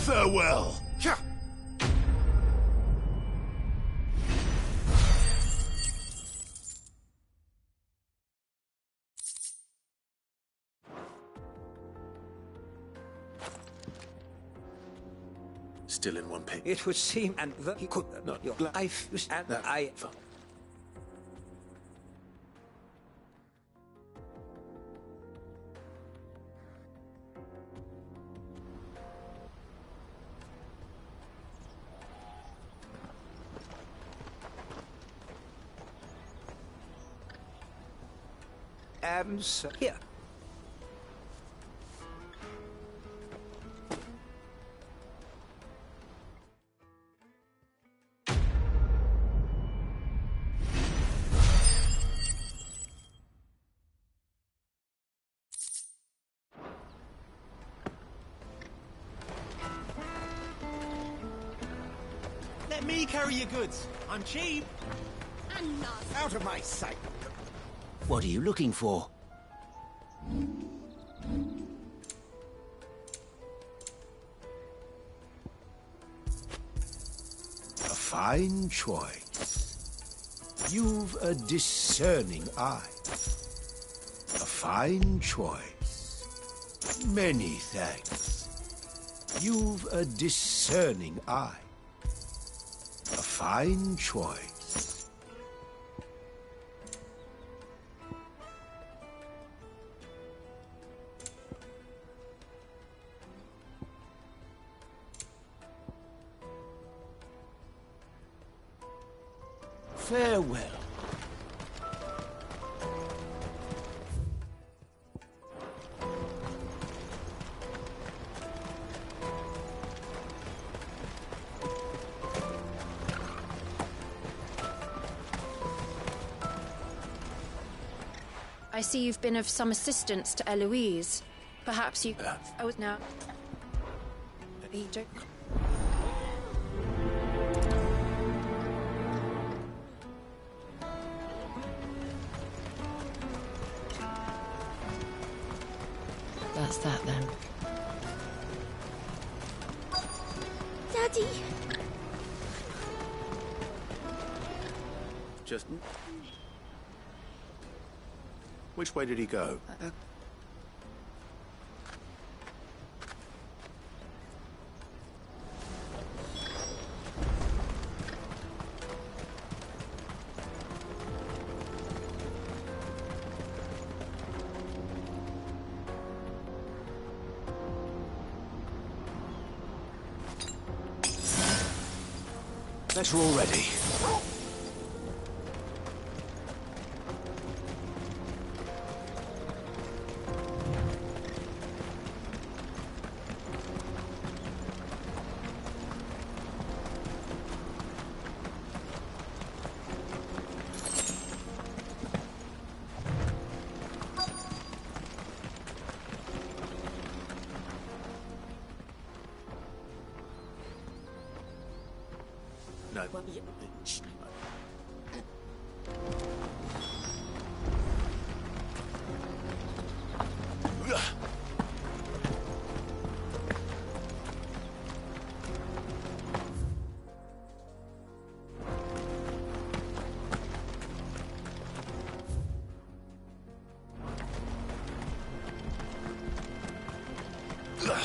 Farewell. Still in one pick. It would seem, and that he could not. Your life was, and I. Here. Let me carry your goods. I'm cheap. And not. Out of my sight. What are you looking for? A fine choice. You've a discerning eye. A fine choice. Many thanks. You've a discerning eye. A fine choice. Farewell. I see you've been of some assistance to Eloise. Perhaps you... I was now... He don't... That's that then. Daddy! Just... Which way did he go? Better already. No.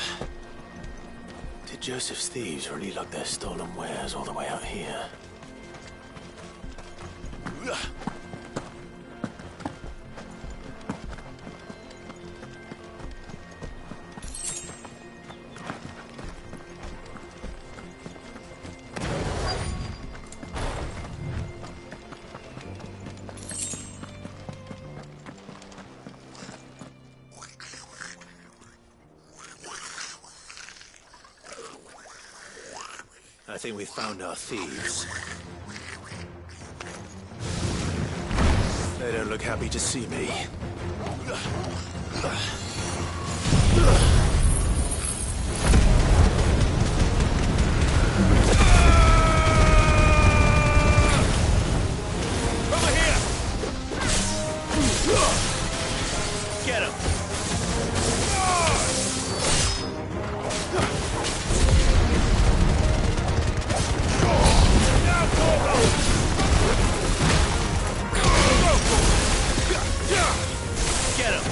Did Joseph's thieves really lug their stolen wares all the way out here? I think we've found our thieves. They don't look happy to see me. Over here! Get him! Get him!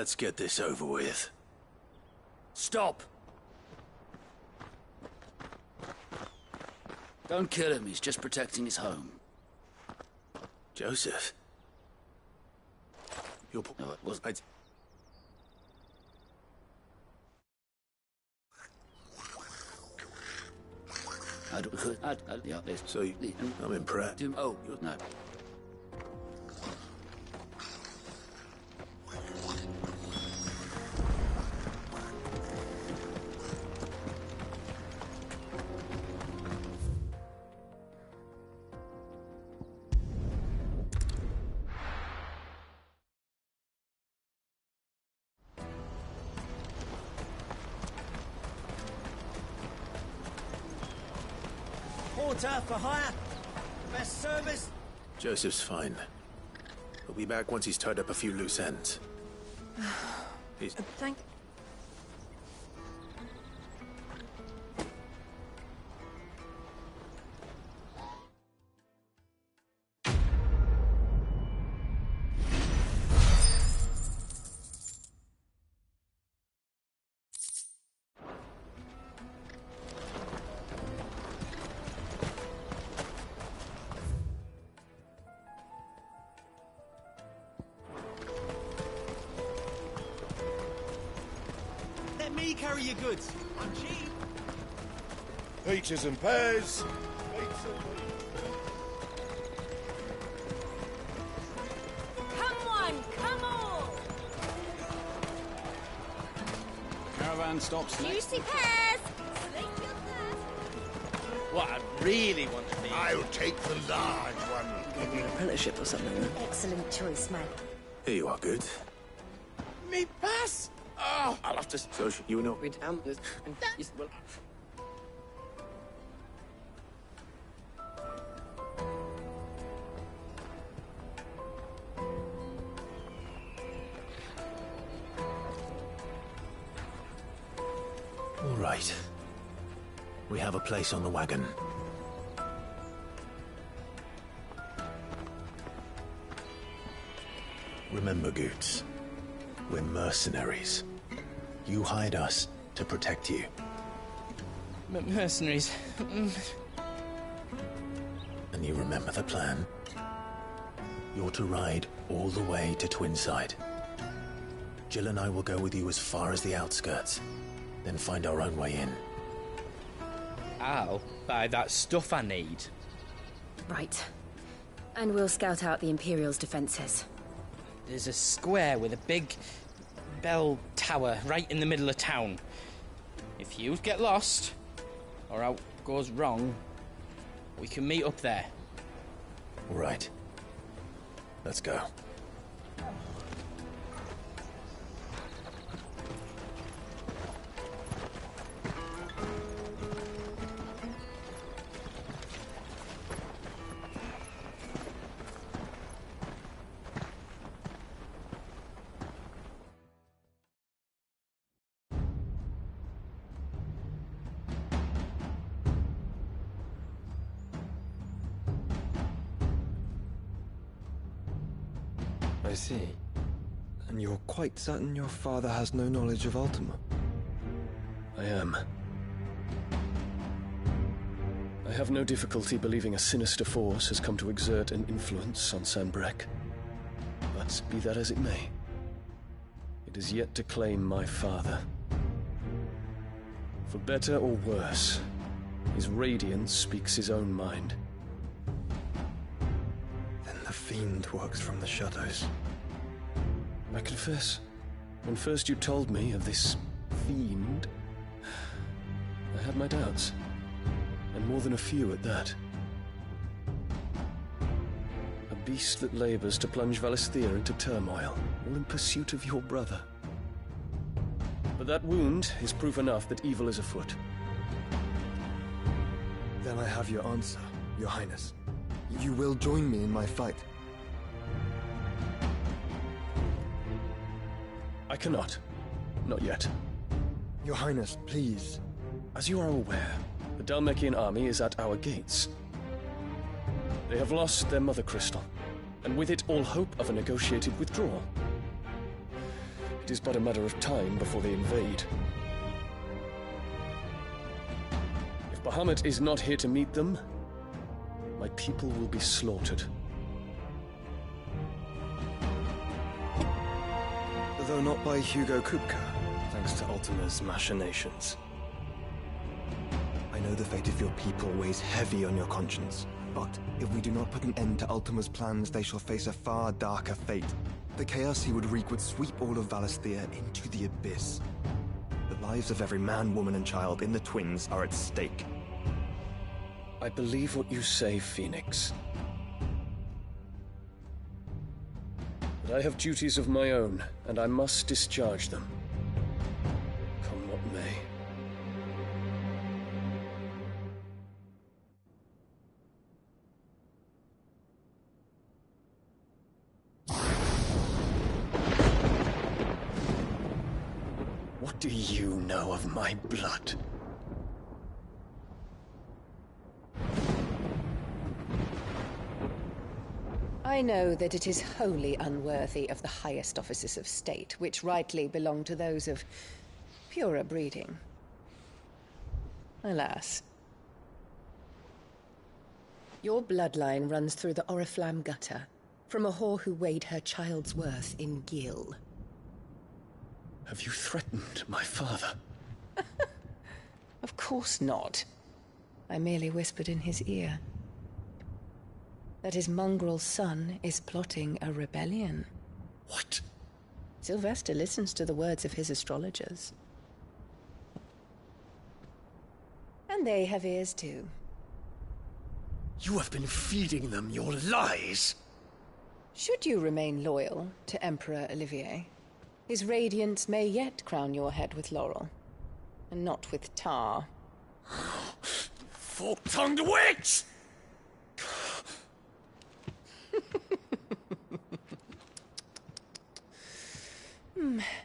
Let's get this over with. Stop! Don't kill him, he's just protecting his home. Joseph? You're... No, it wasn't. So, I'm impressed. Oh, no. Porter for hire. Best service. Joseph's fine. He'll be back once he's tied up a few loose ends. He's... Thank... Let me carry your goods. I'm cheap. Peaches and pears. Come on, come on! Caravan stops next. Juicy pears! Slate your thirst. What I really want to be. I'll take the large one. Maybe an apprenticeship or something. Excellent choice, man. Here you are, Goods. Me pass? Oh, I'll have to... So, you know... All right. We have a place on the wagon. Remember, Goots, we're mercenaries. You hired us to protect you. Mercenaries. And you remember the plan? You're to ride all the way to Twinside. Jill and I will go with you as far as the outskirts, then find our own way in. I'll buy that stuff I need. Right. And we'll scout out the Imperial's defenses. There's a square with a big bell tower right in the middle of town. If you get lost, or out goes wrong, we can meet up there. All right. Let's go. I see. And you're quite certain your father has no knowledge of Ultima? I am. I have no difficulty believing a sinister force has come to exert an influence on Sanbreque. But be that as it may, it is yet to claim my father. For better or worse, his radiance speaks his own mind. Then the fiend works from the shadows. I confess, when first you told me of this fiend, I had my doubts, and more than a few at that. A beast that labors to plunge Valisthea into turmoil, all in pursuit of your brother. But that wound is proof enough that evil is afoot. Then I have your answer, Your Highness. You will join me in my fight. I cannot. Not yet. Your Highness, please. As you are aware, the Dhalmekian army is at our gates. They have lost their mother crystal, and with it all hope of a negotiated withdrawal. It is but a matter of time before they invade. If Bahamut is not here to meet them, my people will be slaughtered. Though not by Hugo Kupka, thanks to Ultima's machinations. I know the fate of your people weighs heavy on your conscience, but if we do not put an end to Ultima's plans, they shall face a far darker fate. The chaos he would wreak would sweep all of Valisthea into the abyss. The lives of every man, woman, and child in the Twins are at stake. I believe what you say, Phoenix. But I have duties of my own, and I must discharge them. Come what may. What do you know of my blood? I know that it is wholly unworthy of the highest offices of state, which rightly belong to those of purer breeding. Alas. Your bloodline runs through the Oriflamme gutter, from a whore who weighed her child's worth in gil. Have you threatened my father? Of course not. I merely whispered in his ear that his mongrel son is plotting a rebellion. What? Sylvester listens to the words of his astrologers. And they have ears too. You have been feeding them your lies! Should you remain loyal to Emperor Olivier, his radiance may yet crown your head with laurel, and not with tar. Fork-tongued witch!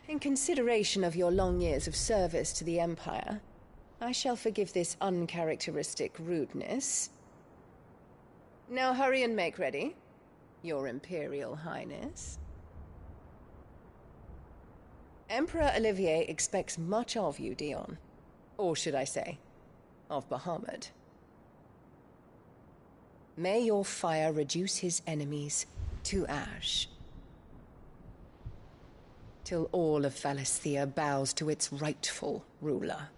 In consideration of your long years of service to the Empire, I shall forgive this uncharacteristic rudeness. Now hurry and make ready, Your Imperial Highness. Emperor Olivier expects much of you, Dion. Or should I say, of Bahamut. May your fire reduce his enemies to ash, till all of Valisthea bows to its rightful ruler.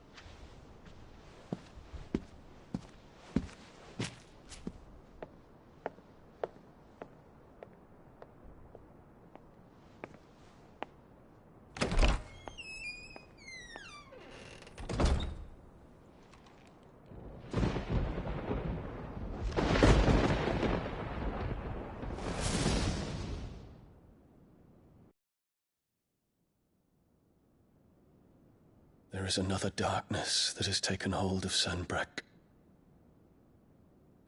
There is another darkness that has taken hold of Sanbreque.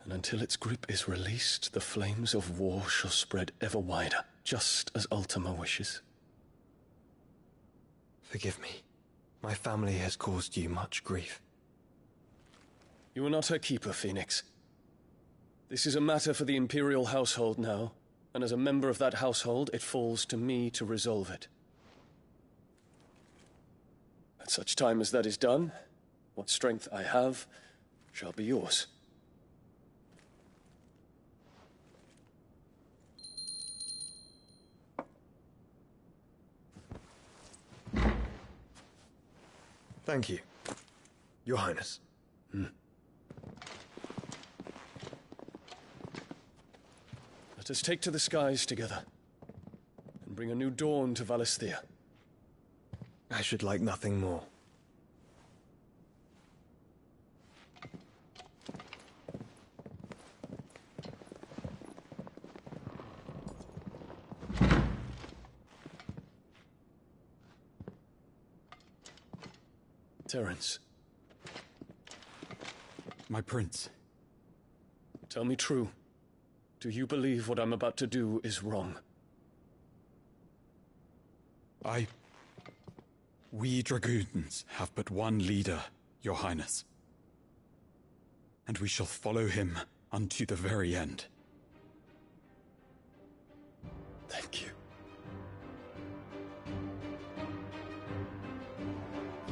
And until its grip is released, the flames of war shall spread ever wider, just as Ultima wishes. Forgive me. My family has caused you much grief. You are not her keeper, Phoenix. This is a matter for the Imperial household now, and as a member of that household, it falls to me to resolve it. At such time as that is done, what strength I have shall be yours. Thank you, Your Highness. Let us take to the skies together, and bring a new dawn to Valisthea. I should like nothing more. Terence. My prince. Tell me true. Do you believe what I'm about to do is wrong? We dragoons have but one leader, Your Highness. And we shall follow him unto the very end. Thank you.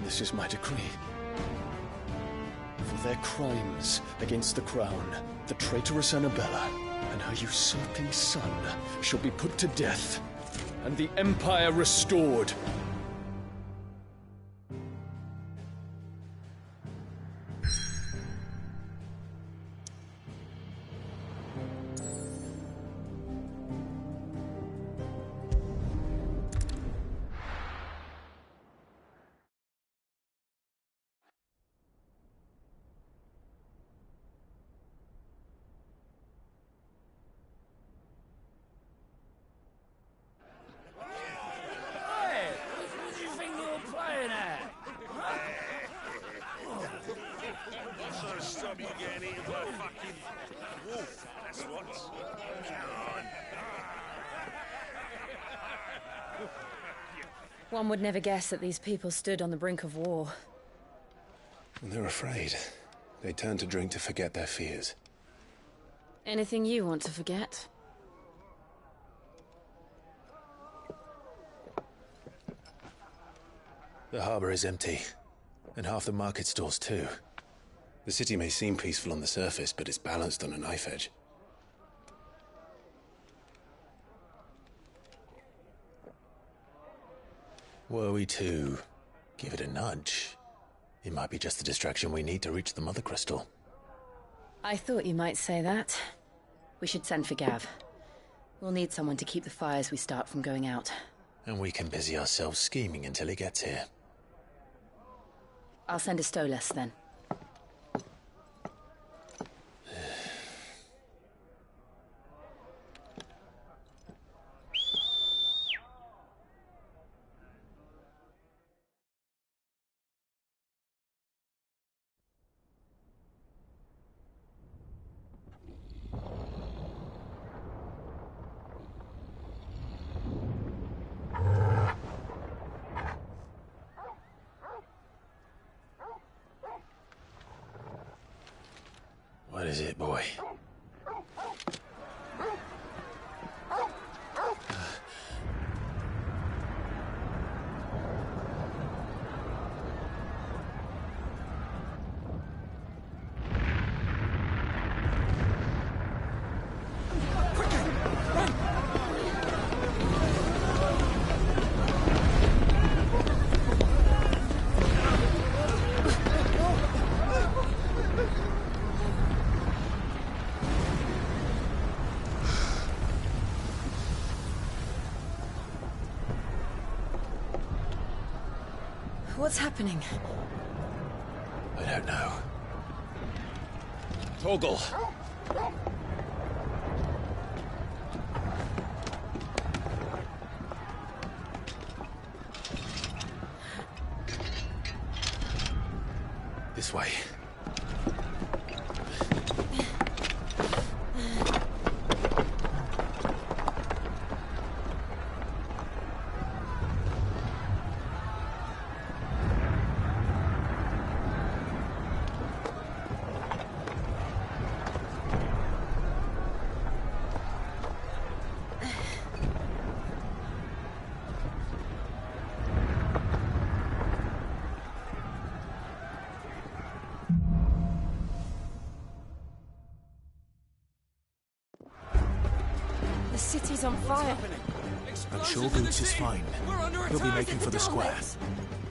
This is my decree. For their crimes against the crown, the traitorous Annabella and her usurping son shall be put to death, and the Empire restored. One would never guess that these people stood on the brink of war. They're afraid. They turn to drink to forget their fears. Anything you want to forget? The harbor is empty, and half the market stalls too. The city may seem peaceful on the surface, but it's balanced on a knife edge. Were we to give it a nudge, it might be just the distraction we need to reach the Mother Crystal. I thought you might say that. We should send for Gav. We'll need someone to keep the fires we start from going out. And we can busy ourselves scheming until he gets here. I'll send a Stolas then. What is it, boy? What's happening? I don't know. Torgal! This way. The city's on fire. I'm sure Goots is fine. He'll be making for the square.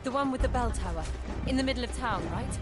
The one with the bell tower. In the middle of town, right?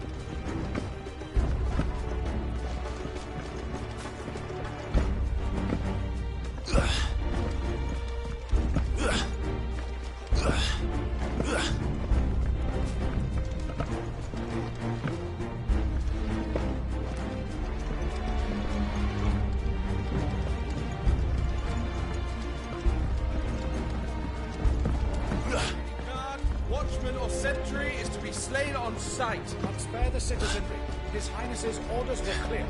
Watchman or sentry is to be slain on sight. But spare the citizenry. His Highness's orders were clear.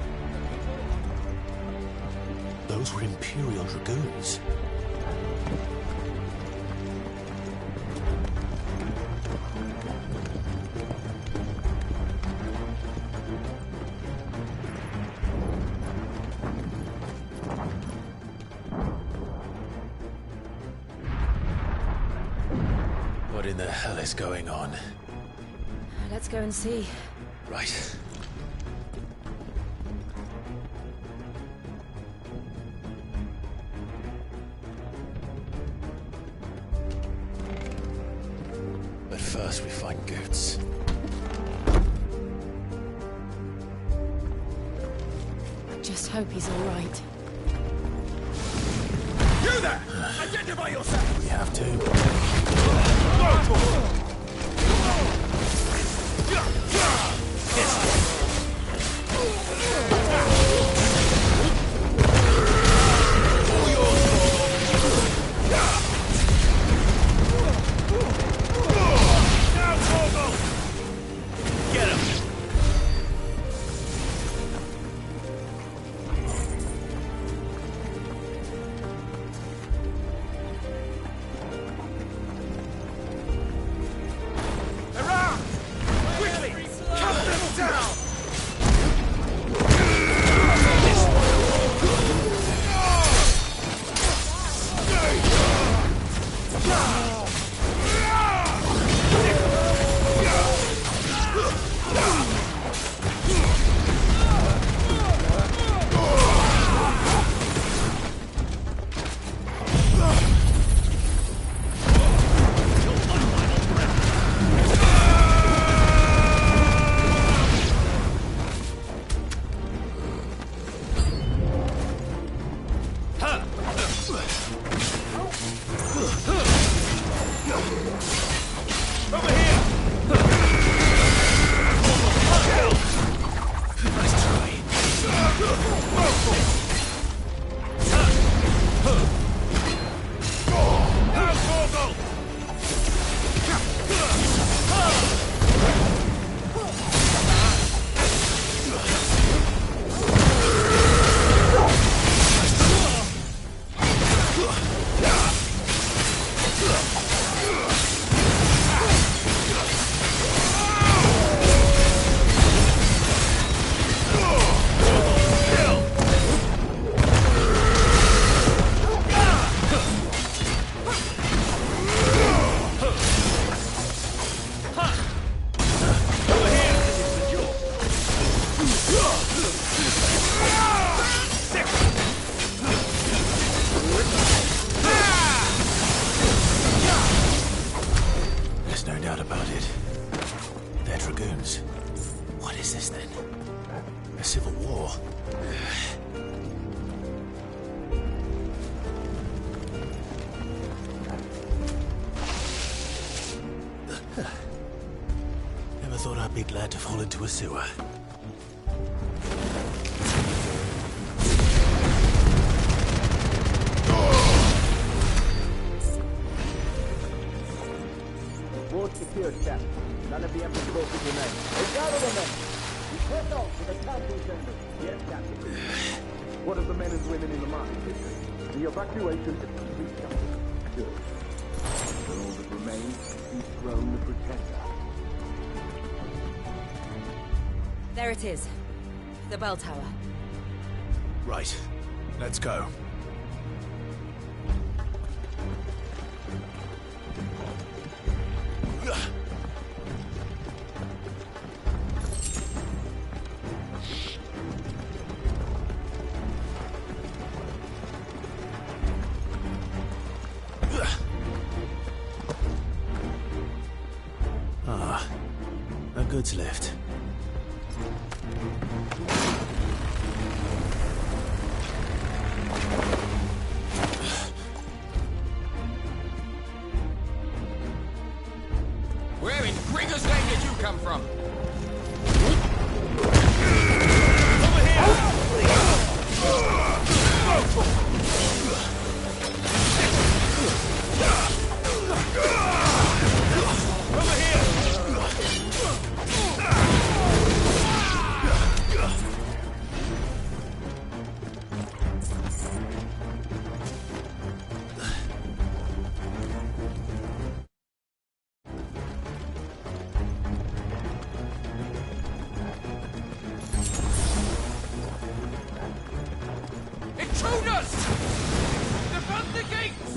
Those were Imperial Dragoons. What in the hell is going on? Let's go and see. Right. But first we find Goots. Just hope he's all right. You there! Identify yourself! We have to. Get him! Hurrah! Quickly! Cut them down! There's no doubt about it. They're dragoons. What is this then? A civil war? Never thought I'd be glad to fall into a sewer. Ward secured, Captain. None of the Emperor's forces remain. Gather the men! We press on to the council chamber. Yes, Captain. What of the men and women in the market district? The evacuation is complete, Captain. Good. For all that remains, dethrone the Pretender. There it is. The bell tower. Right. Let's go. Ah, a goods lift. Where in Gringer's Lane did you come from? Intruders! Defend the gates!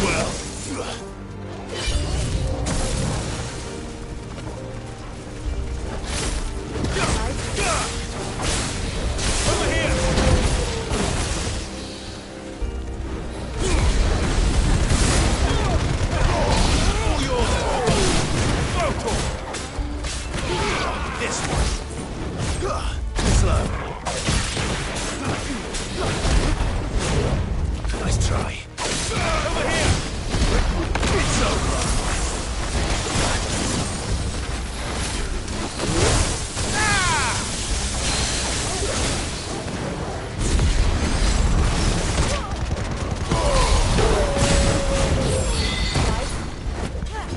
well. Over here! All yours! Photon! This one. Slow. Nice try. Over here! It's over!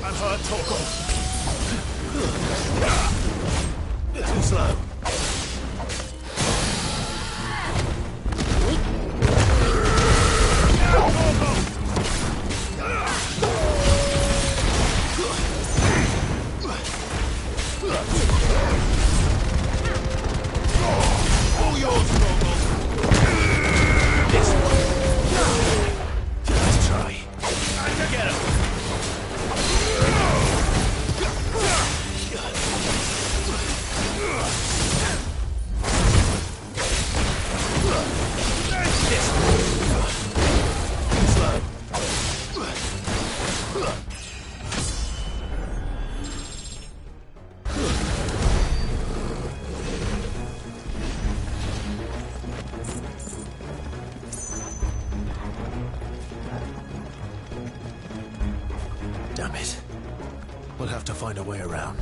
I'm hurt, Torkel. Too slow. All yours, Torkel. This one. Let's try. Time to get him. Damn it. We'll have to find a way around.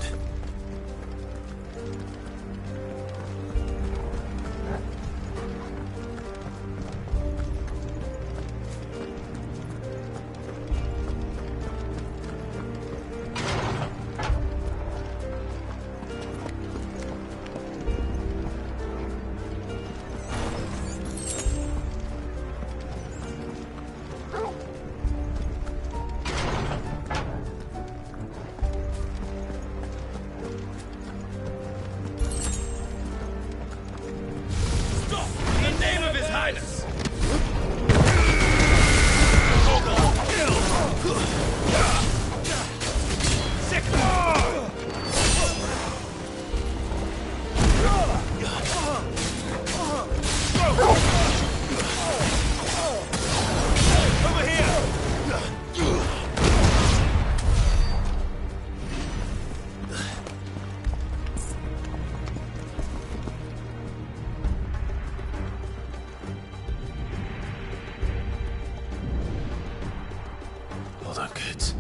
Hold on, kids.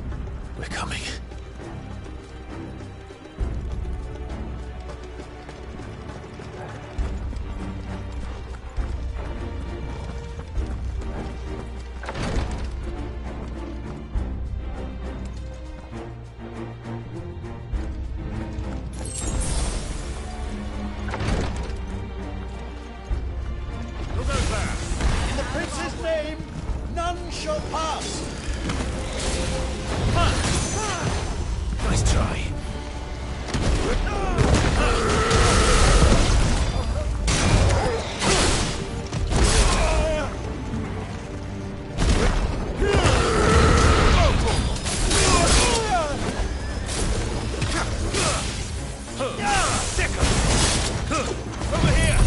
We're coming. Who goes there? In the prince's name, none shall pass. Nice try. Over here!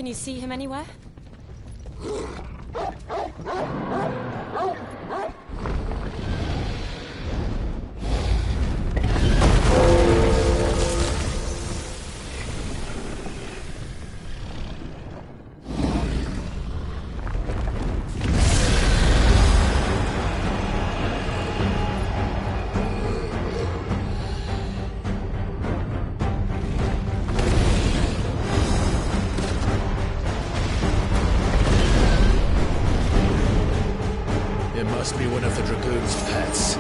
Can you see him anywhere? It must be one of the Dragoon's pets.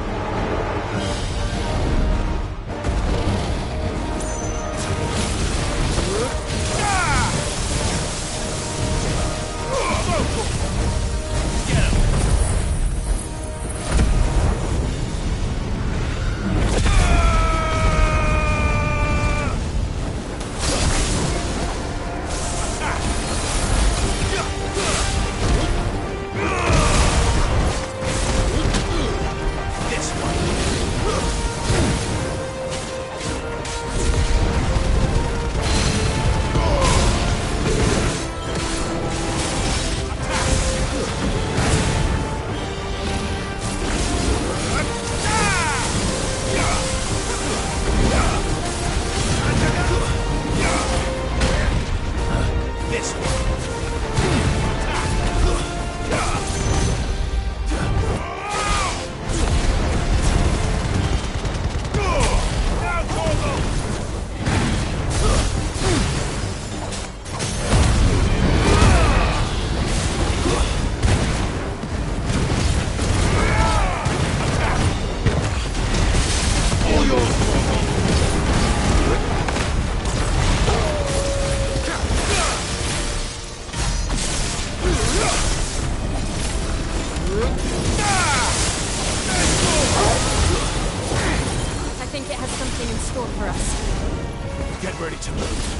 I think it has something in store for us. Get ready to move.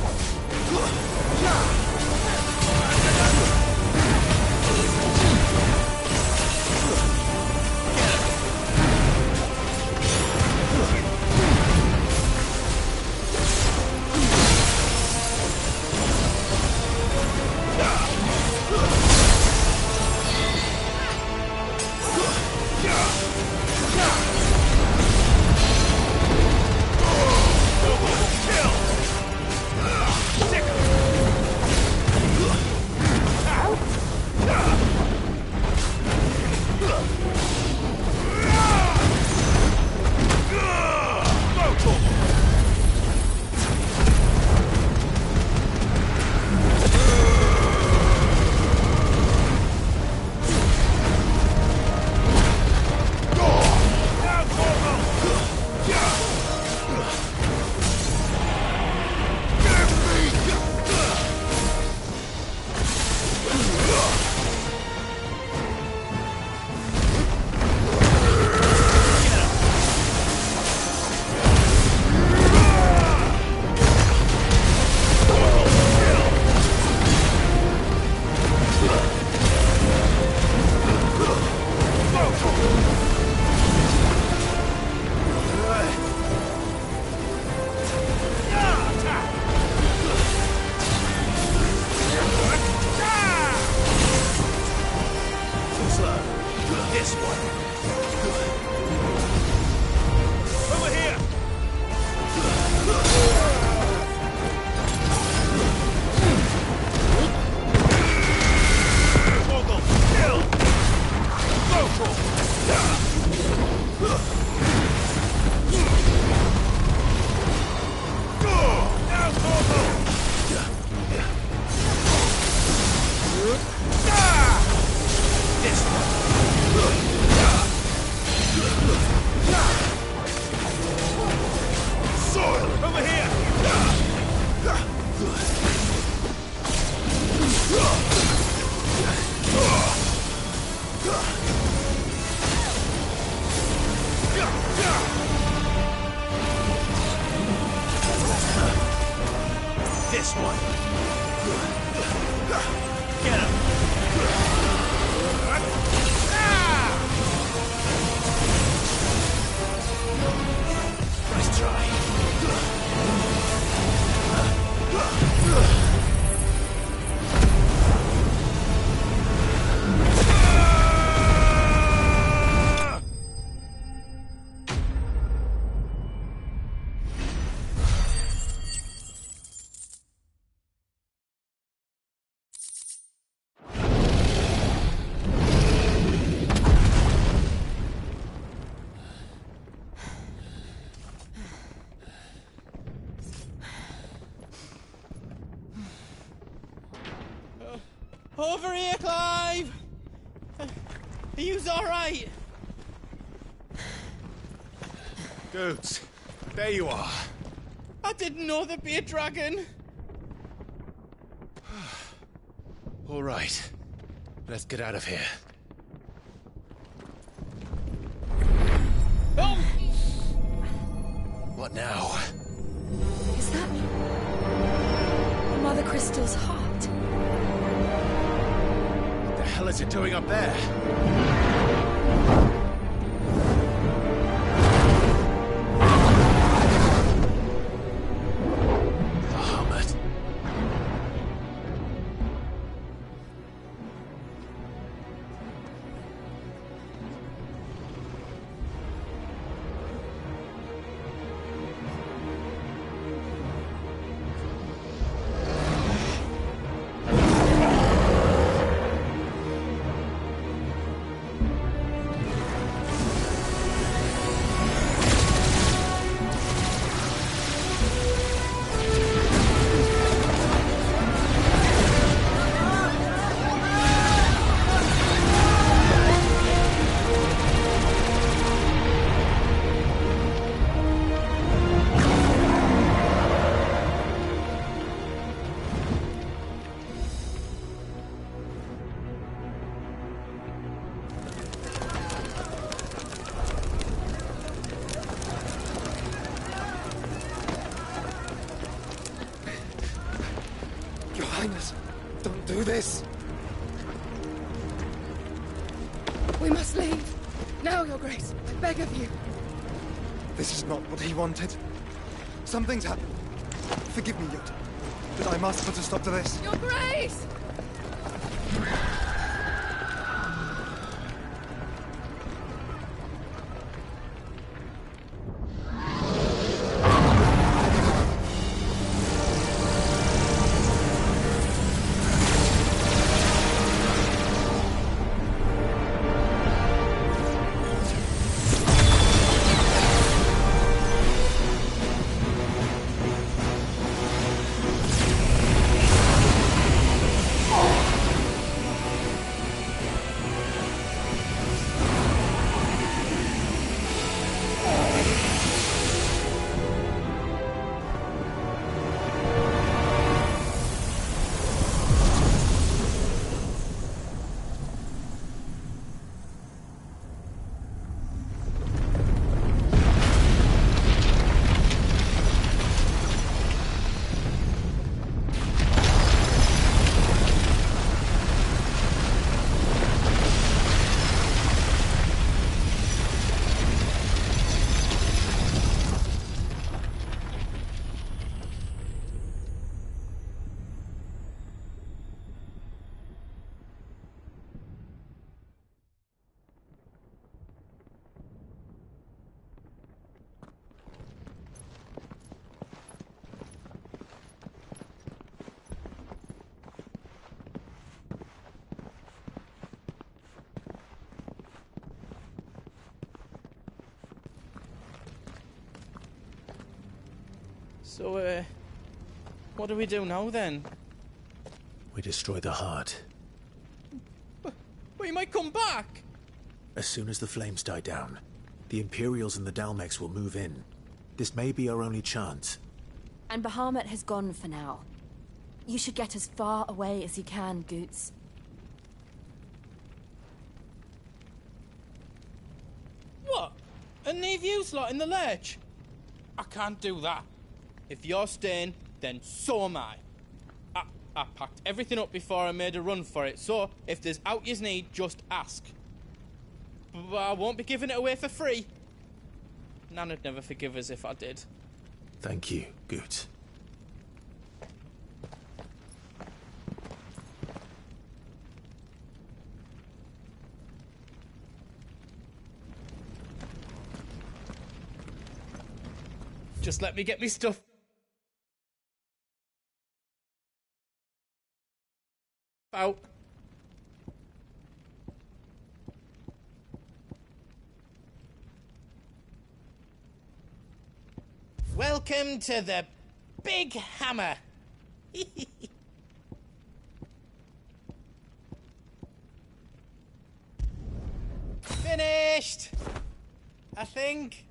This one. Get him. Nice try. Over here, Clive! Are you alright? Goots, there you are. I didn't know there'd be a dragon. All right, let's get out of here. Oh! What now? Is that Mother Crystal's heart? What the hell is it doing up there? Bahamut. Your Highness, don't do this. We must leave. Now, Your Grace. I beg of you. This is not what he wanted. Something's happened. Forgive me, Yut, but I must put a stop to this. Your Grace! So, what do we do now, then? We destroy the heart. But he might come back! As soon as the flames die down, the Imperials and the Dalmex will move in. This may be our only chance. And Bahamut has gone for now. You should get as far away as you can, Goots. What? And leave you lot in the lurch? I can't do that. If you're staying, then so am I. I packed everything up before I made a run for it, so if there's out you need, just ask. But I won't be giving it away for free. Nana'd never forgive us if I did. Thank you, Goots. Just let me get me stuff. Out. Welcome to the Big Hammer. I think.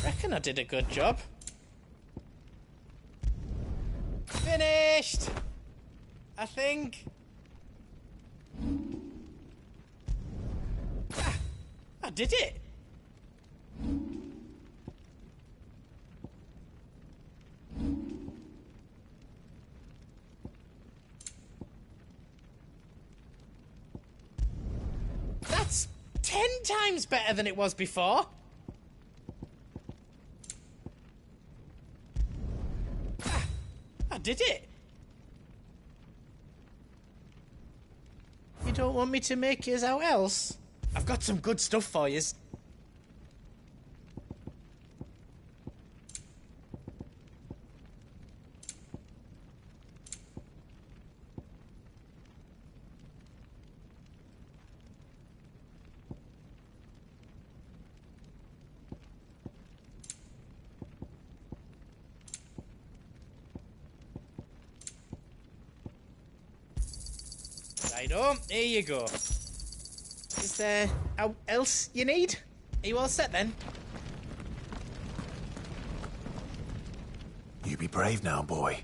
Reckon I did a good job. Finished! I think. Ah, I did it! That's 10 times better than it was before. Ah, I did it. You don't want me to make yours out else? I've got some good stuff for yous. Righto, here you go. Is there else you need? Are you all set then? You be brave now, boy.